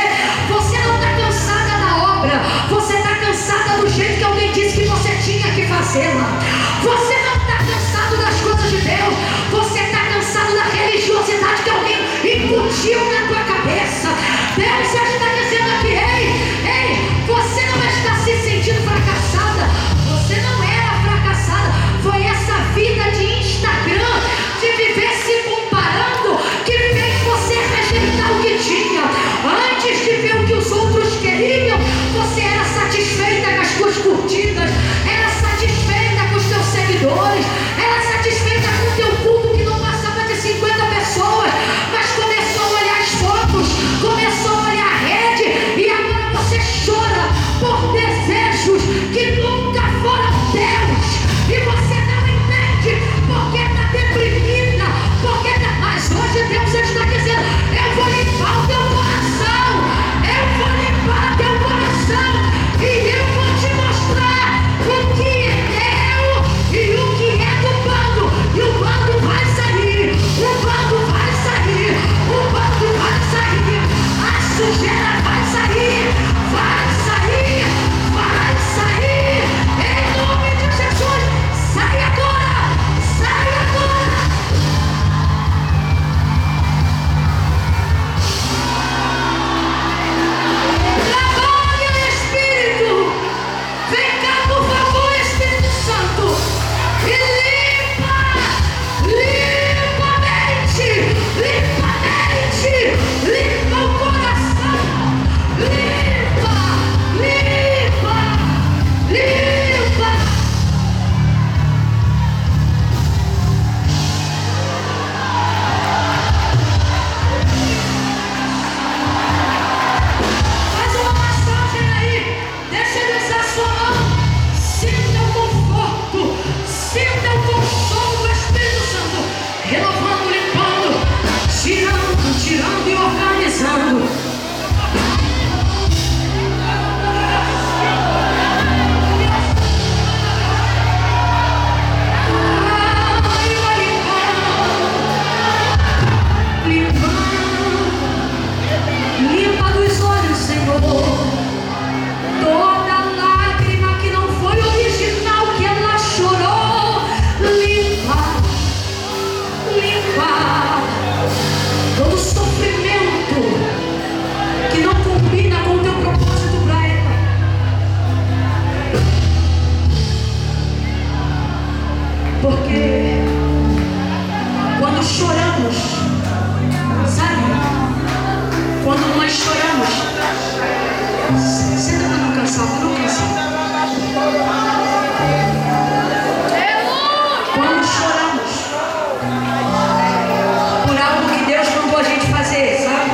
Você não está cansada da obra, você está cansada do jeito que alguém disse que você tinha que fazê-la. Você não está cansado das coisas de Deus, você está cansado da religiosidade que alguém incutiu na tua cabeça. Deus já está dizendo aqui: ei, você não está se sentindo fracassada, você não era fracassada, foi essa vida de Instagram, de viver se comparando, que fez você rejeitar o que tinha. Antes de ver o que os outros queriam, você era satisfeita com as tuas curtidas, era satisfeita com os teus seguidores, era satisfeita com o teu culto que não passava de 50 pessoas, mas começou a olhar as fotos, começou a olhar a rede. Porque quando choramos, sabe? Quando nós choramos, senta para não cansar, Quando choramos por algo que Deus mandou a gente fazer, sabe?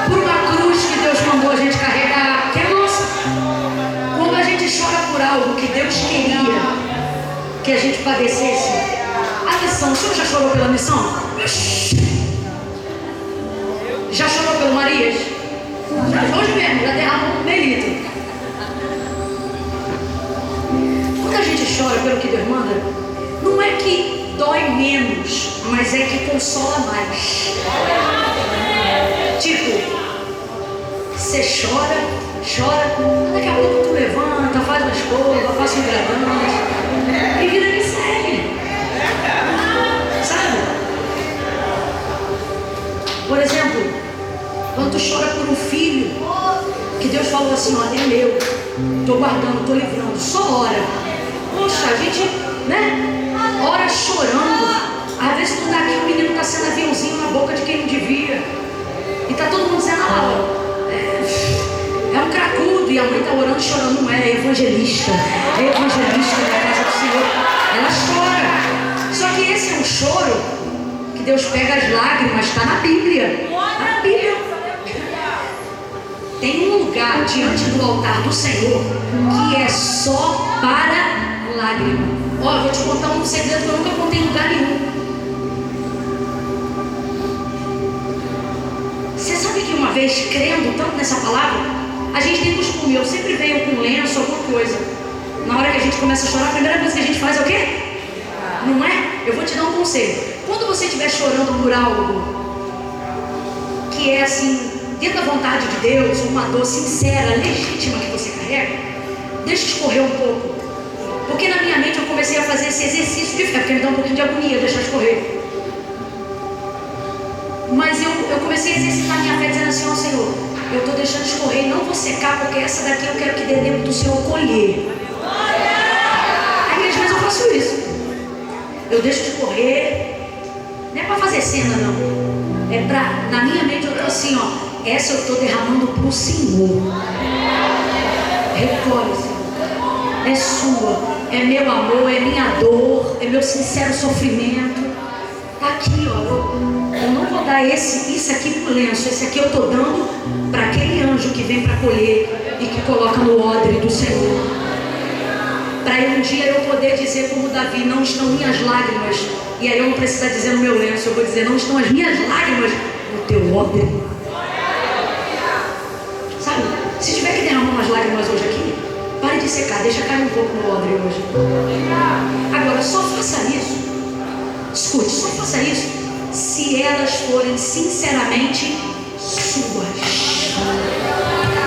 Por uma cruz que Deus mandou a gente carregar, que é nossa. Quando a gente chora por algo que Deus queria que a gente padecesse, a missão, o senhor já chorou pela missão? Já chorou pelo Marias? Já, hoje mesmo, já derramou meio litro. Quando a gente chora pelo que Deus manda, não é que dói menos, mas é que consola mais. Tipo, você chora, daqui a pouco tu levanta, faz uma escova, faz um gravante, e vida que segue. Sabe? Por exemplo, quando tu chora por um filho, que Deus falou assim, ó, é meu, tô guardando, tô livrando, só ora. Poxa, a gente, né, ora chorando. Às vezes tu tá aqui, o menino tá sendo aviãozinho na boca de quem não devia. E tá todo mundo dizendo, é um cracudo, e a mãe tá orando chorando, não é evangelista na casa do Senhor. Ela chora. Só que esse é um choro que Deus pega as lágrimas, está na Bíblia. Na Bíblia. Tem um lugar diante do altar do Senhor que é só para lágrima. Ó, eu vou te contar um segredo que eu nunca contei em lugar nenhum. Você sabe que uma vez, crendo tanto nessa palavra, a gente tem costume, eu sempre venho com lenço, alguma coisa. Na hora que a gente começa a chorar, a primeira coisa que a gente faz é o quê? Não é? Eu vou te dar um conselho. Quando você estiver chorando por algo que é assim, dentro da vontade de Deus, uma dor sincera, legítima que você carrega, deixa escorrer um pouco. Porque na minha mente eu comecei a fazer esse exercício de fé, porque me dá um pouquinho de agonia deixar escorrer. Mas eu comecei a exercitar minha fé dizendo assim, ó Senhor, eu estou deixando escorrer, não vou secar, porque essa daqui eu quero que dê tempo do Senhor colher. Aí às vezes eu faço isso. Eu deixo escorrer, não é para fazer cena não. É para, na minha mente eu estou assim, ó, essa eu estou derramando para o Senhor. Recolhe, Senhor. É sua, é meu amor, é minha dor, é meu sincero sofrimento. Está aqui, ó. Eu não vou dar isso aqui pro lenço, esse aqui eu estou dando para aquele anjo que vem para colher e que coloca no odre do Senhor. Para um dia eu poder dizer como Davi, não estão minhas lágrimas, e aí eu não preciso dizer no meu lenço, eu vou dizer, não estão as minhas lágrimas no teu odre. Sabe, se tiver que derramar umas lágrimas hoje aqui, pare de secar, deixa cair um pouco no odre hoje. Agora, só faça isso, escute, só faça isso se elas forem sinceramente suas.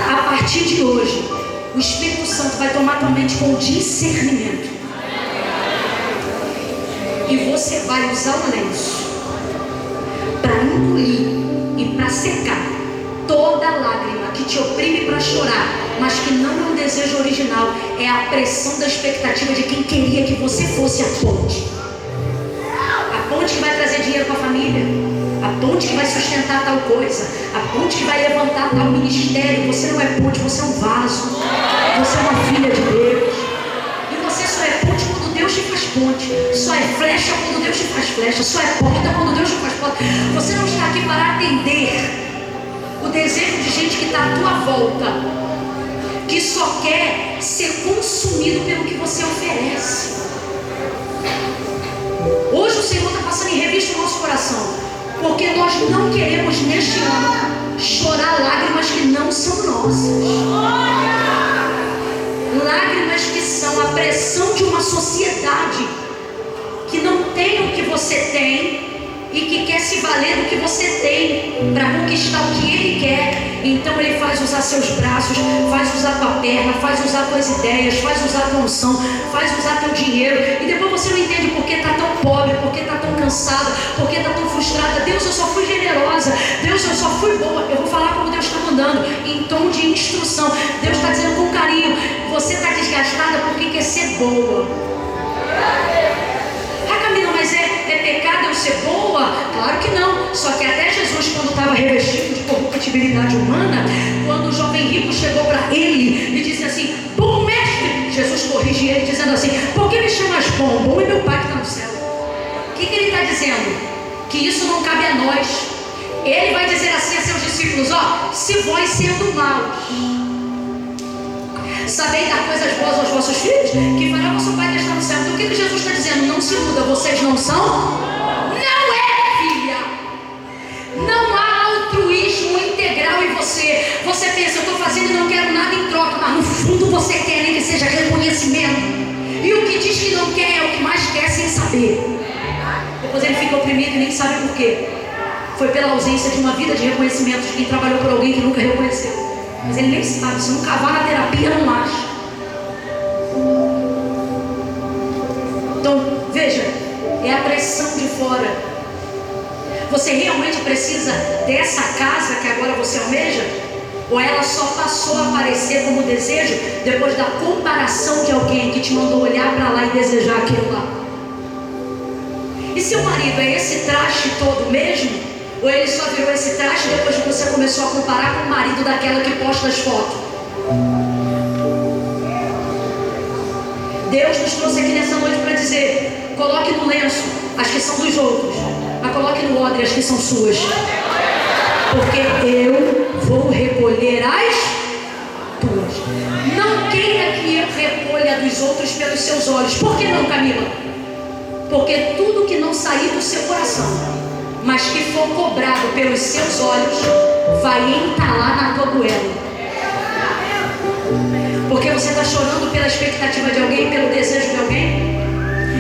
A partir de hoje, o Espírito Santo vai tomar tua mente com discernimento. E você vai usar o lenço para engolir e para secar toda lágrima que te oprime para chorar, mas que não é um desejo original, é a pressão da expectativa de quem queria que você fosse a ponte. A ponte que vai trazer dinheiro para a família, a ponte que vai sustentar tal coisa, a ponte que vai levantar tal ministério. Você não é ponte, você é um vaso, você é uma filha de Deus. E você só é ponte quando Deus te faz ponte, só é flecha quando Deus te faz flecha, só é porta quando Deus te faz porta. Você não está aqui para atender o desejo de gente que está à tua volta, que só quer ser consumido pelo que você oferece. Hoje o Senhor está passando em revista o nosso coração, porque nós não queremos neste ano chorar lágrimas que não são nossas. Lágrimas que são a pressão de uma sociedade que não tem o que você tem e que quer se valer do que você tem para conquistar o que ele quer. Então ele faz usar seus braços, faz usar tua perna, faz usar tuas ideias, faz usar tua unção, faz usar teu dinheiro, e depois você não entende por que está tão pobre, por que está tão cansada, por que está tão frustrada. Deus, eu só fui generosa, Deus, eu só fui boa. Eu vou falar como Deus está mandando, em tom de instrução. Deus está dizendo com carinho, você está desgastada porque quer ser boa. ter pecado eu ser boa? Claro que não. Só que até Jesus, quando estava revestido de corruptibilidade humana, quando o jovem rico chegou para ele e disse assim: bom mestre, Jesus corrige ele dizendo assim: por que me chamas bom? Bom é meu Pai que está no céu. O que ele está dizendo? Que isso não cabe a nós. Ele vai dizer assim a seus discípulos: ó, se vós sendo maus sabei dar coisas boas aos vossos filhos, que fará vosso Pai que está no céu. Então o que Jesus está dizendo? Não se muda, vocês não são? Não é, filha. Não há altruísmo integral em você. Você pensa: eu estou fazendo e não quero nada em troca, mas no fundo você quer nem que seja reconhecimento. E o que diz que não quer é o que mais quer sem saber. Depois ele fica oprimido e nem sabe por quê. Foi pela ausência de uma vida de reconhecimento de quem trabalhou por alguém que nunca reconheceu. Mas ele nem sabe, se não cavar na terapia não acha. Então, veja, é a pressão de fora. Você realmente precisa dessa casa que agora você almeja? Ou ela só passou a aparecer como desejo depois da comparação de alguém que te mandou olhar para lá e desejar aquilo lá? E seu marido é esse traste todo mesmo? Ou ele só virou esse traste depois que você começou a comparar com o marido daquela que posta as fotos? Deus nos trouxe aqui nessa noite para dizer: coloque no lenço as que são dos outros, mas coloque no odre as que são suas. Porque eu vou recolher as tuas. Não queira que eu recolha dos outros pelos seus olhos. Por que não, Camila? Porque tudo que não sair do seu coração, mas que for cobrado pelos seus olhos, vai entalar na tua goela. Porque você está chorando pela expectativa de alguém, pelo desejo de alguém,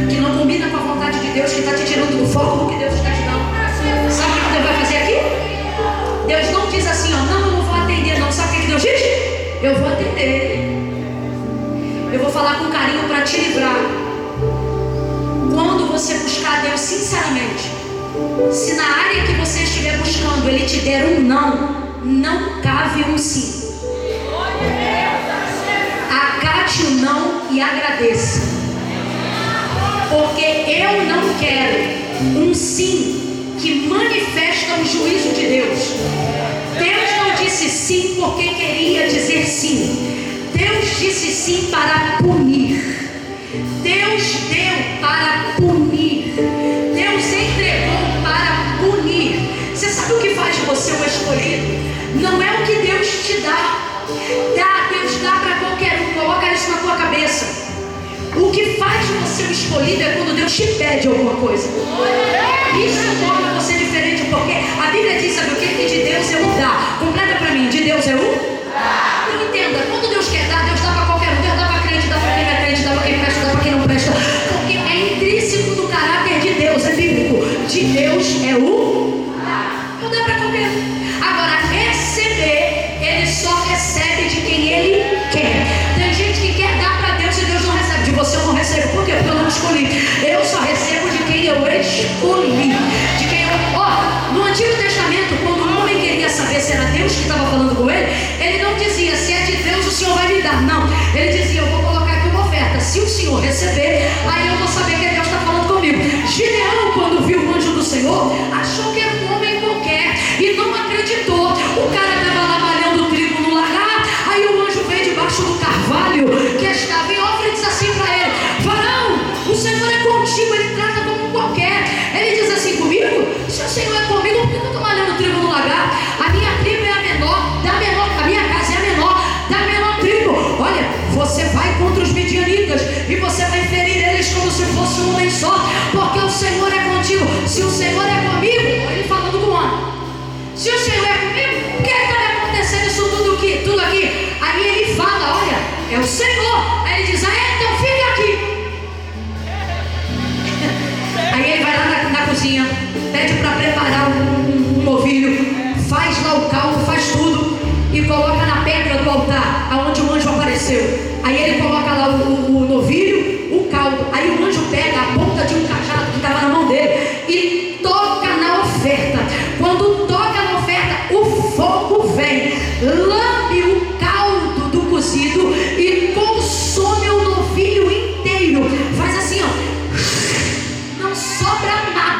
que não combina com a vontade de Deus, que está te tirando do foco do que Deus está te dando. Sabe o que Deus vai fazer aqui? Deus não diz assim: ó, não, eu não vou atender não. Sabe o que Deus diz? Eu vou atender. Eu vou falar com carinho para te livrar. Quando você buscar a Deus sinceramente, se na área que você estiver buscando Ele te der um não, não cabe um sim. Acate o não e agradeça. Porque eu não quero um sim que manifesta o juízo de Deus. Deus não disse sim porque queria dizer sim. Deus disse sim para punir. Deus deu para punir. Deus entregou para punir. Você sabe o que faz de você um escolhido? Não é o que Deus te dá. Deus dá para qualquer um. Coloca isso na tua cabeça. O que faz de você um escolhido é quando Deus te pede alguma coisa. Isso torna você diferente, porque a Bíblia diz: sabe o que? Que de Deus é o dar. Completa para mim: de Deus é o dar. Então entenda, quando Deus quer dar, Deus dá para qualquer um. Deus dá para crente, dá para quem não é crente, dá para quem presta, dá para quem não presta. Porque é intrínseco do caráter de Deus, é bíblico. De Deus é o dar. Não dá para qualquer um. Agora, receber, Ele só recebe de quem Ele quer. Tem gente que quer dar para Deus e Deus não recebe. De você eu não recebo. Por quê? Porque eu não escolhi. Eu só recebo de quem eu escolhi. De quem eu... no Antigo Testamento, quando um homem queria saber se era Deus que estava falando com ele, ele não dizia: se é de Deus o Senhor vai me dar. Não. Ele dizia: eu vou colocar aqui uma oferta. Se o Senhor receber, aí eu vou saber que Deus está falando comigo. Gideão, quando viu o anjo do Senhor, achou que era um homem qualquer e não acreditou. O cara estava lá malhando trigo no lagar. Aí o anjo veio debaixo do carvalho que estava em ofra e disse assim para ele: varão, o Senhor é contigo. Ele trata como qualquer. Ele diz assim: comigo? Se o Senhor é comigo, por que eu estou malhando trigo no lagar? A minha tribo é a menor, a minha casa é a menor, da menor tribo. Olha, você vai contra os midianitas e você vai ferir eles como se fosse um homem só, porque o Senhor é contigo. Se o Senhor é comigo, ele falando com o homem, se o Senhor é comigo, o que está me acontecendo isso tudo aqui? Aí ele fala: olha, é o Senhor. Aí ele diz: então fica aqui. Aí ele vai lá na cozinha, pede para preparar um novilho, faz lá o caldo, faz tudo e coloca na pedra do altar aonde o anjo apareceu. Aí ele coloca lá o novilho, o caldo. Aí o anjo pega a ponta de um cajado que estava na mão dele e toca na oferta. Quando toca na oferta, o fogo vem, lambe o caldo do cozido e consome o novilho inteiro. Faz assim, ó, não sobra nada.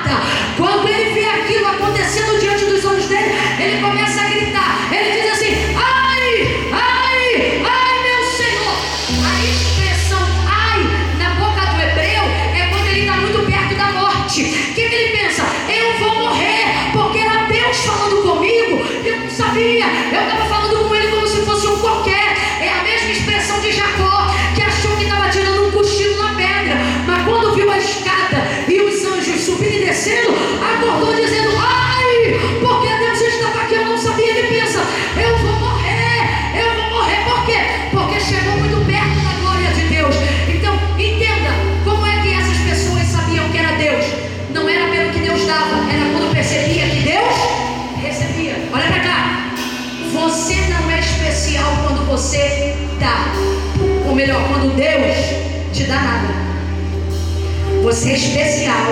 Você é especial.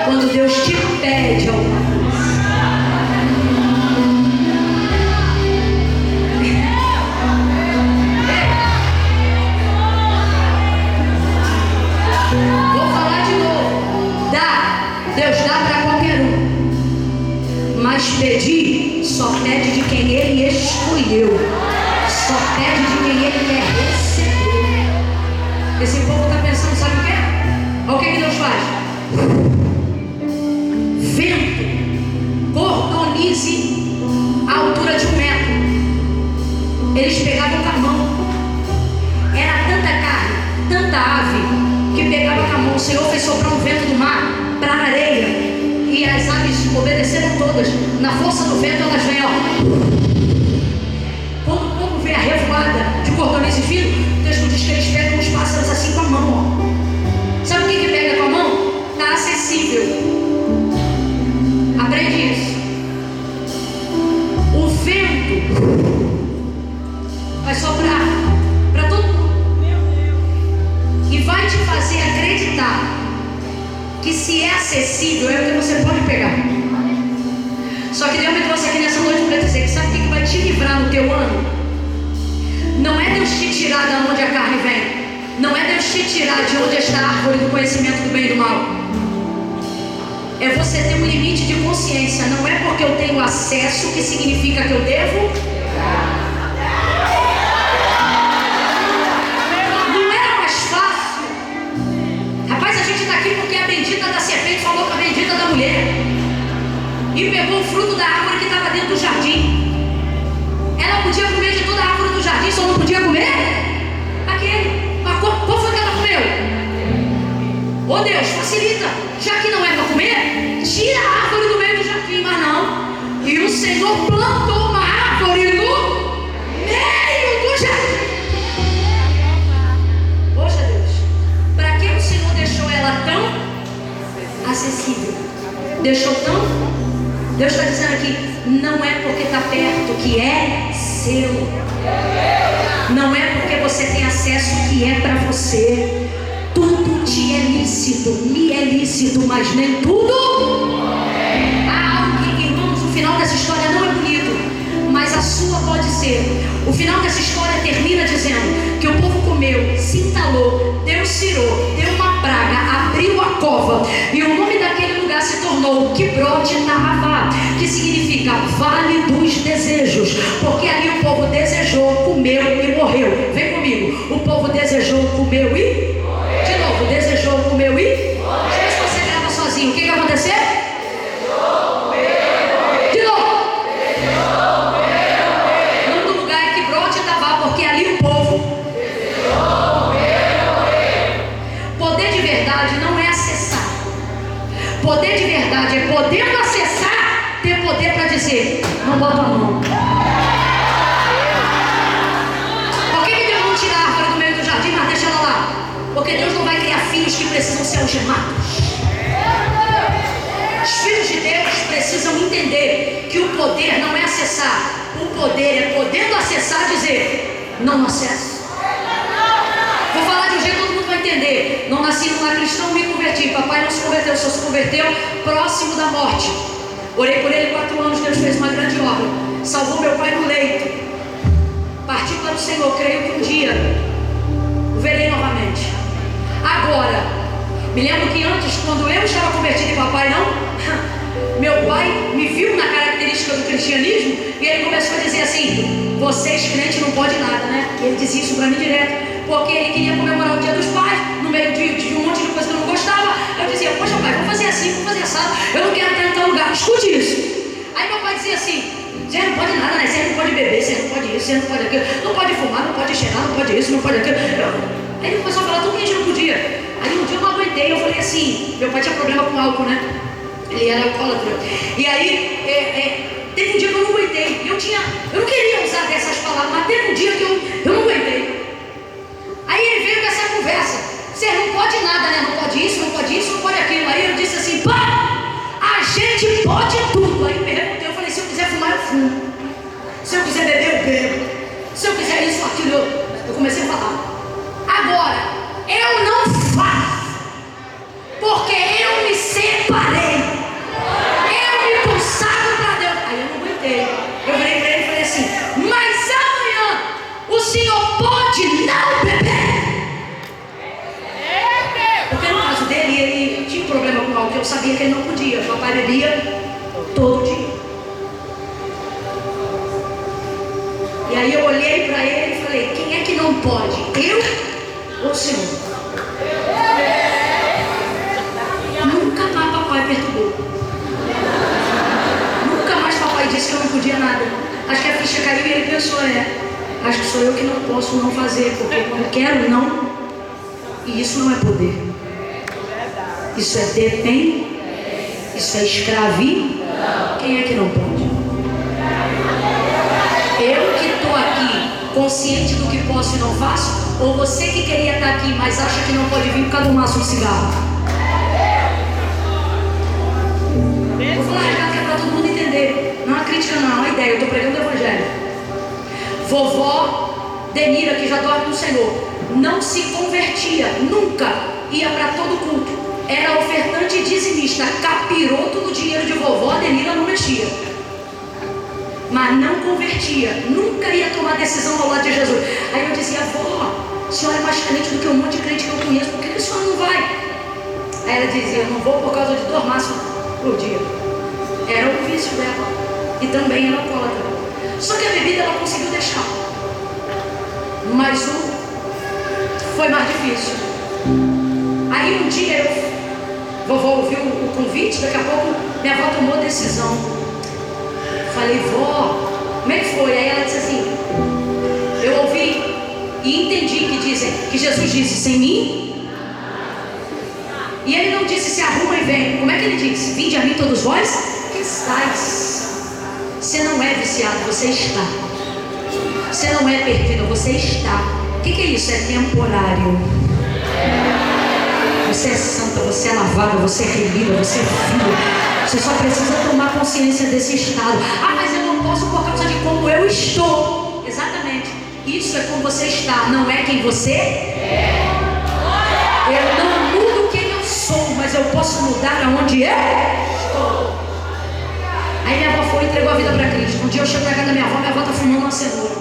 Quando Deus te pede alguma coisa. Vou falar de novo. Deus dá para qualquer um. Mas pedir, só pede de quem Ele escolheu. Só pede de quem Ele quer receber. Esse povo está pensando, sabe o quê? Olha o que Deus faz. Vento, cordonize a altura de 1 metro. Eles pegavam com a mão. Era tanta carne, tanta ave, que pegava com a mão. O Senhor fez soprar um vento do mar para a areia. E as aves obedeceram todas. Na força do vento elas vêm, ó. Quando o povo vê a revoada de cordonize fino, o texto diz que eles pegam os pássaros assim com a mão, ó. Sabe o que pega com a mão? Está acessível. Aprende isso. O vento vai soprar para todo mundo e vai te fazer acreditar que se é acessível é o que você pode pegar. Só que Deus me trouxe aqui nessa noite para dizer que sabe o que vai te livrar no teu ano? Não é Deus te tirar da onde a carne vem. Não é Deus te tirar de onde está a árvore do conhecimento do bem e do mal. É você ter um limite de consciência. Não é porque eu tenho acesso que significa que eu devo. Não era mais fácil. Rapaz, a gente está aqui porque a bendita da serpente falou com a bendita da mulher e pegou o fruto da árvore que estava dentro do jardim. Ela podia comer de toda a árvore do jardim, só não podia comer aquele. Qual foi que ela comeu? Oh Deus, facilita. Já que não é para comer, tira a árvore do meio do jardim. Mas não. E o Senhor plantou uma árvore no meio do jardim. Poxa Deus, para que o Senhor deixou ela tão acessível? Deixou tão... Deus está dizendo aqui, não é porque está perto que é seu. Não é porque você tem acesso que é para você. Tudo te é lícito, me é lícito, mas nem tudo. Há algo que, irmãos, o final dessa história não é bonito, mas a sua pode ser. O final dessa história termina dizendo que o povo comeu, se entalou, Deus cirou, deu uma praga, abriu a cova, e o nome daquele lugar se tornou Kibroth Nahavá, que significa Vale dos Desejos, porque ali o povo desejou, comeu e morreu. Vem comigo, o povo desejou, comeu e morreu. De novo, desejou, comeu e morreu. Se você grava sozinho, o que aconteceu? Desejou, comeu e morreu. De novo. Desejou, comeu e morreu. O nome do lugar é Kibroth Nahavá, porque ali o povo desejou, comeu e morreu. Poder de verdade não é acessar. Poder de verdade é podendo acessar, ter poder para dizer, não bota a mão. Por que Deus não tira a árvore do meio do jardim, mas deixa ela lá? Porque Deus não vai criar filhos que precisam ser algemados. Os filhos de Deus precisam entender que o poder não é acessar. O poder é podendo acessar, dizer, não acesso. Vou falar de um jeito que todo mundo vai entender. Não nasci num lar cristão, me converti. Papai não se converteu, só se converteu próximo da morte. Orei por ele 4 anos, Deus fez uma grande obra. Salvou meu pai no leito. Partiu para o Senhor, creio que um dia o verei novamente. Agora, me lembro que antes, quando eu estava convertido e papai não, meu pai me viu na característica do cristianismo e ele começou a dizer assim, vocês crentes não podem nada, né? Ele dizia isso para mim direto, porque ele queria comemorar o dia dos pais, no meio de um monte de coisa que eu não gostava. Eu dizia, poxa pai, vamos fazer assim, vamos fazer assado, eu não quero ter em tal lugar, escute isso. Aí meu pai dizia assim, você não pode nada, né? Você não pode beber, você não pode isso, você não pode aquilo, não pode fumar, não pode cheirar, não pode isso, não pode aquilo. Aí ele começou a falar tudo que a gente não podia. Aí um dia eu não aguentei, eu falei assim, meu pai tinha problema com álcool, né? Ele era alcoólatra. E aí, teve um dia que eu não aguentei. Eu não queria usar dessas palavras, mas teve um dia que eu não aguentei. Aí ele veio com essa conversa. Você não pode nada, né? Não pode isso, não pode isso, não pode aquilo. Aí eu disse assim, pá, a gente pode tudo. Aí me perguntei, eu falei, se eu quiser fumar, eu fumo. Se eu quiser beber, eu bebo. Se eu quiser isso, aquilo, eu comecei a falar. Agora, eu não faço sabia que ele não podia. Papai bebia todo dia. E aí eu olhei para ele e falei: quem é que não pode? Eu ou o senhor? Nunca mais papai perturbou. Nunca mais papai disse que eu não podia nada. Acho que a ficha caiu e ele pensou: acho que sou eu que não posso não fazer, porque quando quero, não. E isso não é poder. Isso é dependência. Isso é escravidão. Quem é que não pode? Eu que estou aqui, consciente do que posso e não faço, ou você que queria estar aqui, mas acha que não pode vir por causa do maço de cigarro? Vou falar que é para todo mundo entender. Não é uma crítica, não, é uma ideia. Eu estou pregando o evangelho. Vovó Denira, que já dorme no Senhor, não se convertia, nunca ia para todo culto. Era ofertante e dizimista, capiroto no dinheiro de vovó. A Denira não mexia, mas não convertia, nunca ia tomar decisão ao lado de Jesus. Aí eu dizia: vó, a senhora é mais crente do que um monte de crente que eu conheço, por que a senhora não vai? Aí ela dizia: eu não vou por causa de 2 maços por dia. Era o vício dela, e também era alcoólatra. Só que a bebida ela conseguiu deixar, mas foi mais difícil. Aí um dia vovó ouviu o convite, daqui a pouco minha avó tomou decisão. Falei: vó, como é que foi? Aí ela disse assim: eu ouvi e entendi que Jesus disse: sem mim. E ele não disse: se arruma e vem. Como é que ele disse? Vinde a mim todos vós que estáis. Você não é viciado, você está. Você não é perdido, você está. O que é isso? É temporário. Você é santa, você é lavada, você é remida, você é filha. Você só precisa tomar consciência desse estado. Ah, mas eu não posso por causa de como eu estou. Exatamente. Isso é como você está, não é quem você é. Eu não mudo quem eu sou, mas eu posso mudar aonde eu estou. Aí minha avó foi e entregou a vida para Cristo. Um dia eu chego na casa da minha avó está fumando uma cenoura.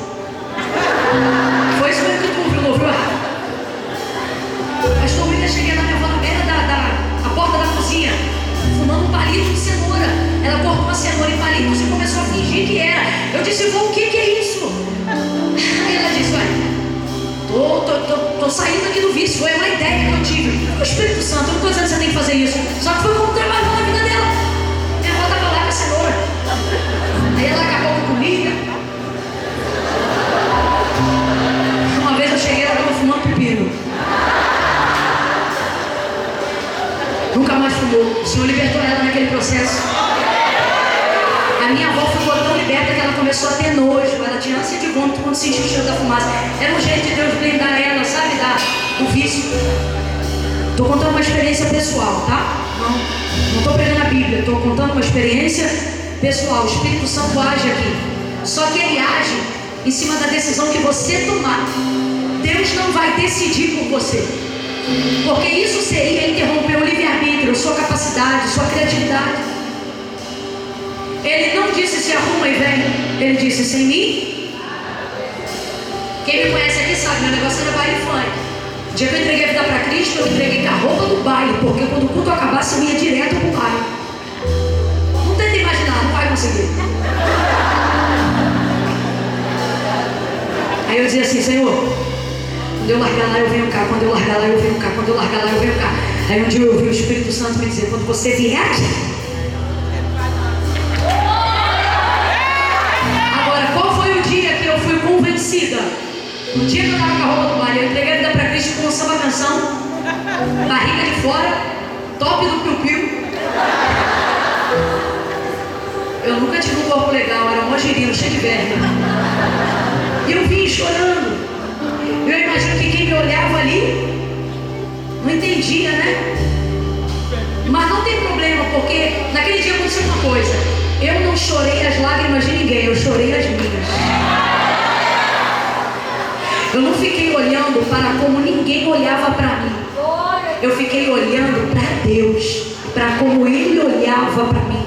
Foi isso mesmo que tu ouviu, não ouviu errado? Pastor William, cheguei na minha avó na beira da porta da cozinha, fumando um palito de cenoura. Ela cortou uma cenoura em palitos e começou a fingir que era. Eu disse: vó, o que é isso? Aí ela disse: olha, tô saindo aqui do vício. Foi uma ideia que eu tive. O Espírito Santo, eu não estou dizendo que você tem que fazer isso, só que foi como trabalhou na vida dela. Minha avó estava lá com a cenoura. Aí ela acabou comigo. Uma vez eu cheguei, ela estava fumando pepino. Nunca mais fumou. O Senhor libertou ela naquele processo. A minha avó ficou tão liberta que ela começou a ter nojo. Ela tinha ânsia de vômito quando sentiu o cheiro da fumaça. Era um jeito de Deus blindar ela, sabe? O vício. Estou contando uma experiência pessoal, tá? Não estou pregando a Bíblia. Estou contando uma experiência pessoal. O Espírito Santo age aqui. Só que ele age em cima da decisão que você tomar. Deus não vai decidir por você, porque isso seria interromper o livre-arbítrio, sua capacidade, sua criatividade. Ele não disse: se arruma e vem. Ele disse: sem mim. Quem me conhece aqui sabe, meu negócio era baile funk. O dia que eu entreguei a vida para Cristo, eu entreguei com a roupa do baile, porque quando o culto acabasse eu ia direto para o baile. Não tenta imaginar, não vai conseguir. Aí eu dizia assim: Senhor, quando eu largar lá eu venho cá, quando eu largar lá eu venho cá, quando eu largar lá eu venho cá. Aí um dia eu ouvi o Espírito Santo me dizer: quando você vier aqui. Agora, qual foi o dia que eu fui convencida? No dia que eu estava com a roupa do baile, eu entreguei a vida para Cristo com um samba canção, barriga de fora, top do piu-piu. Eu nunca tive um corpo legal, era mó girino, cheio de verme. E eu vim chorando. Eu imagino que quem me olhava ali não entendia, né? Mas não tem problema, porque naquele dia aconteceu uma coisa. Eu não chorei as lágrimas de ninguém, eu chorei as minhas. Eu não fiquei olhando para como ninguém olhava para mim. Eu fiquei olhando para Deus, para como Ele olhava para mim.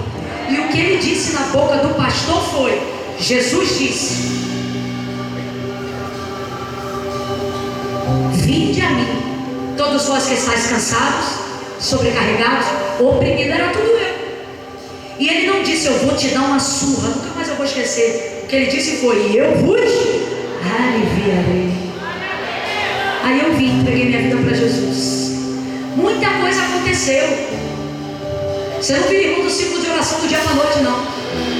E o que Ele disse na boca do pastor foi: Jesus disse: vinde a mim, todos vós que estáis cansados sobrecarregados, oprimidos, era tudo eu. E ele não disse, eu vou te dar uma surra, nunca mais eu vou esquecer. O que ele disse foi, eu vos aliviarei. Aí eu vim, entreguei minha vida para Jesus. Muita coisa aconteceu. Você não vira irmão do ciclo de oração do dia para a noite, não.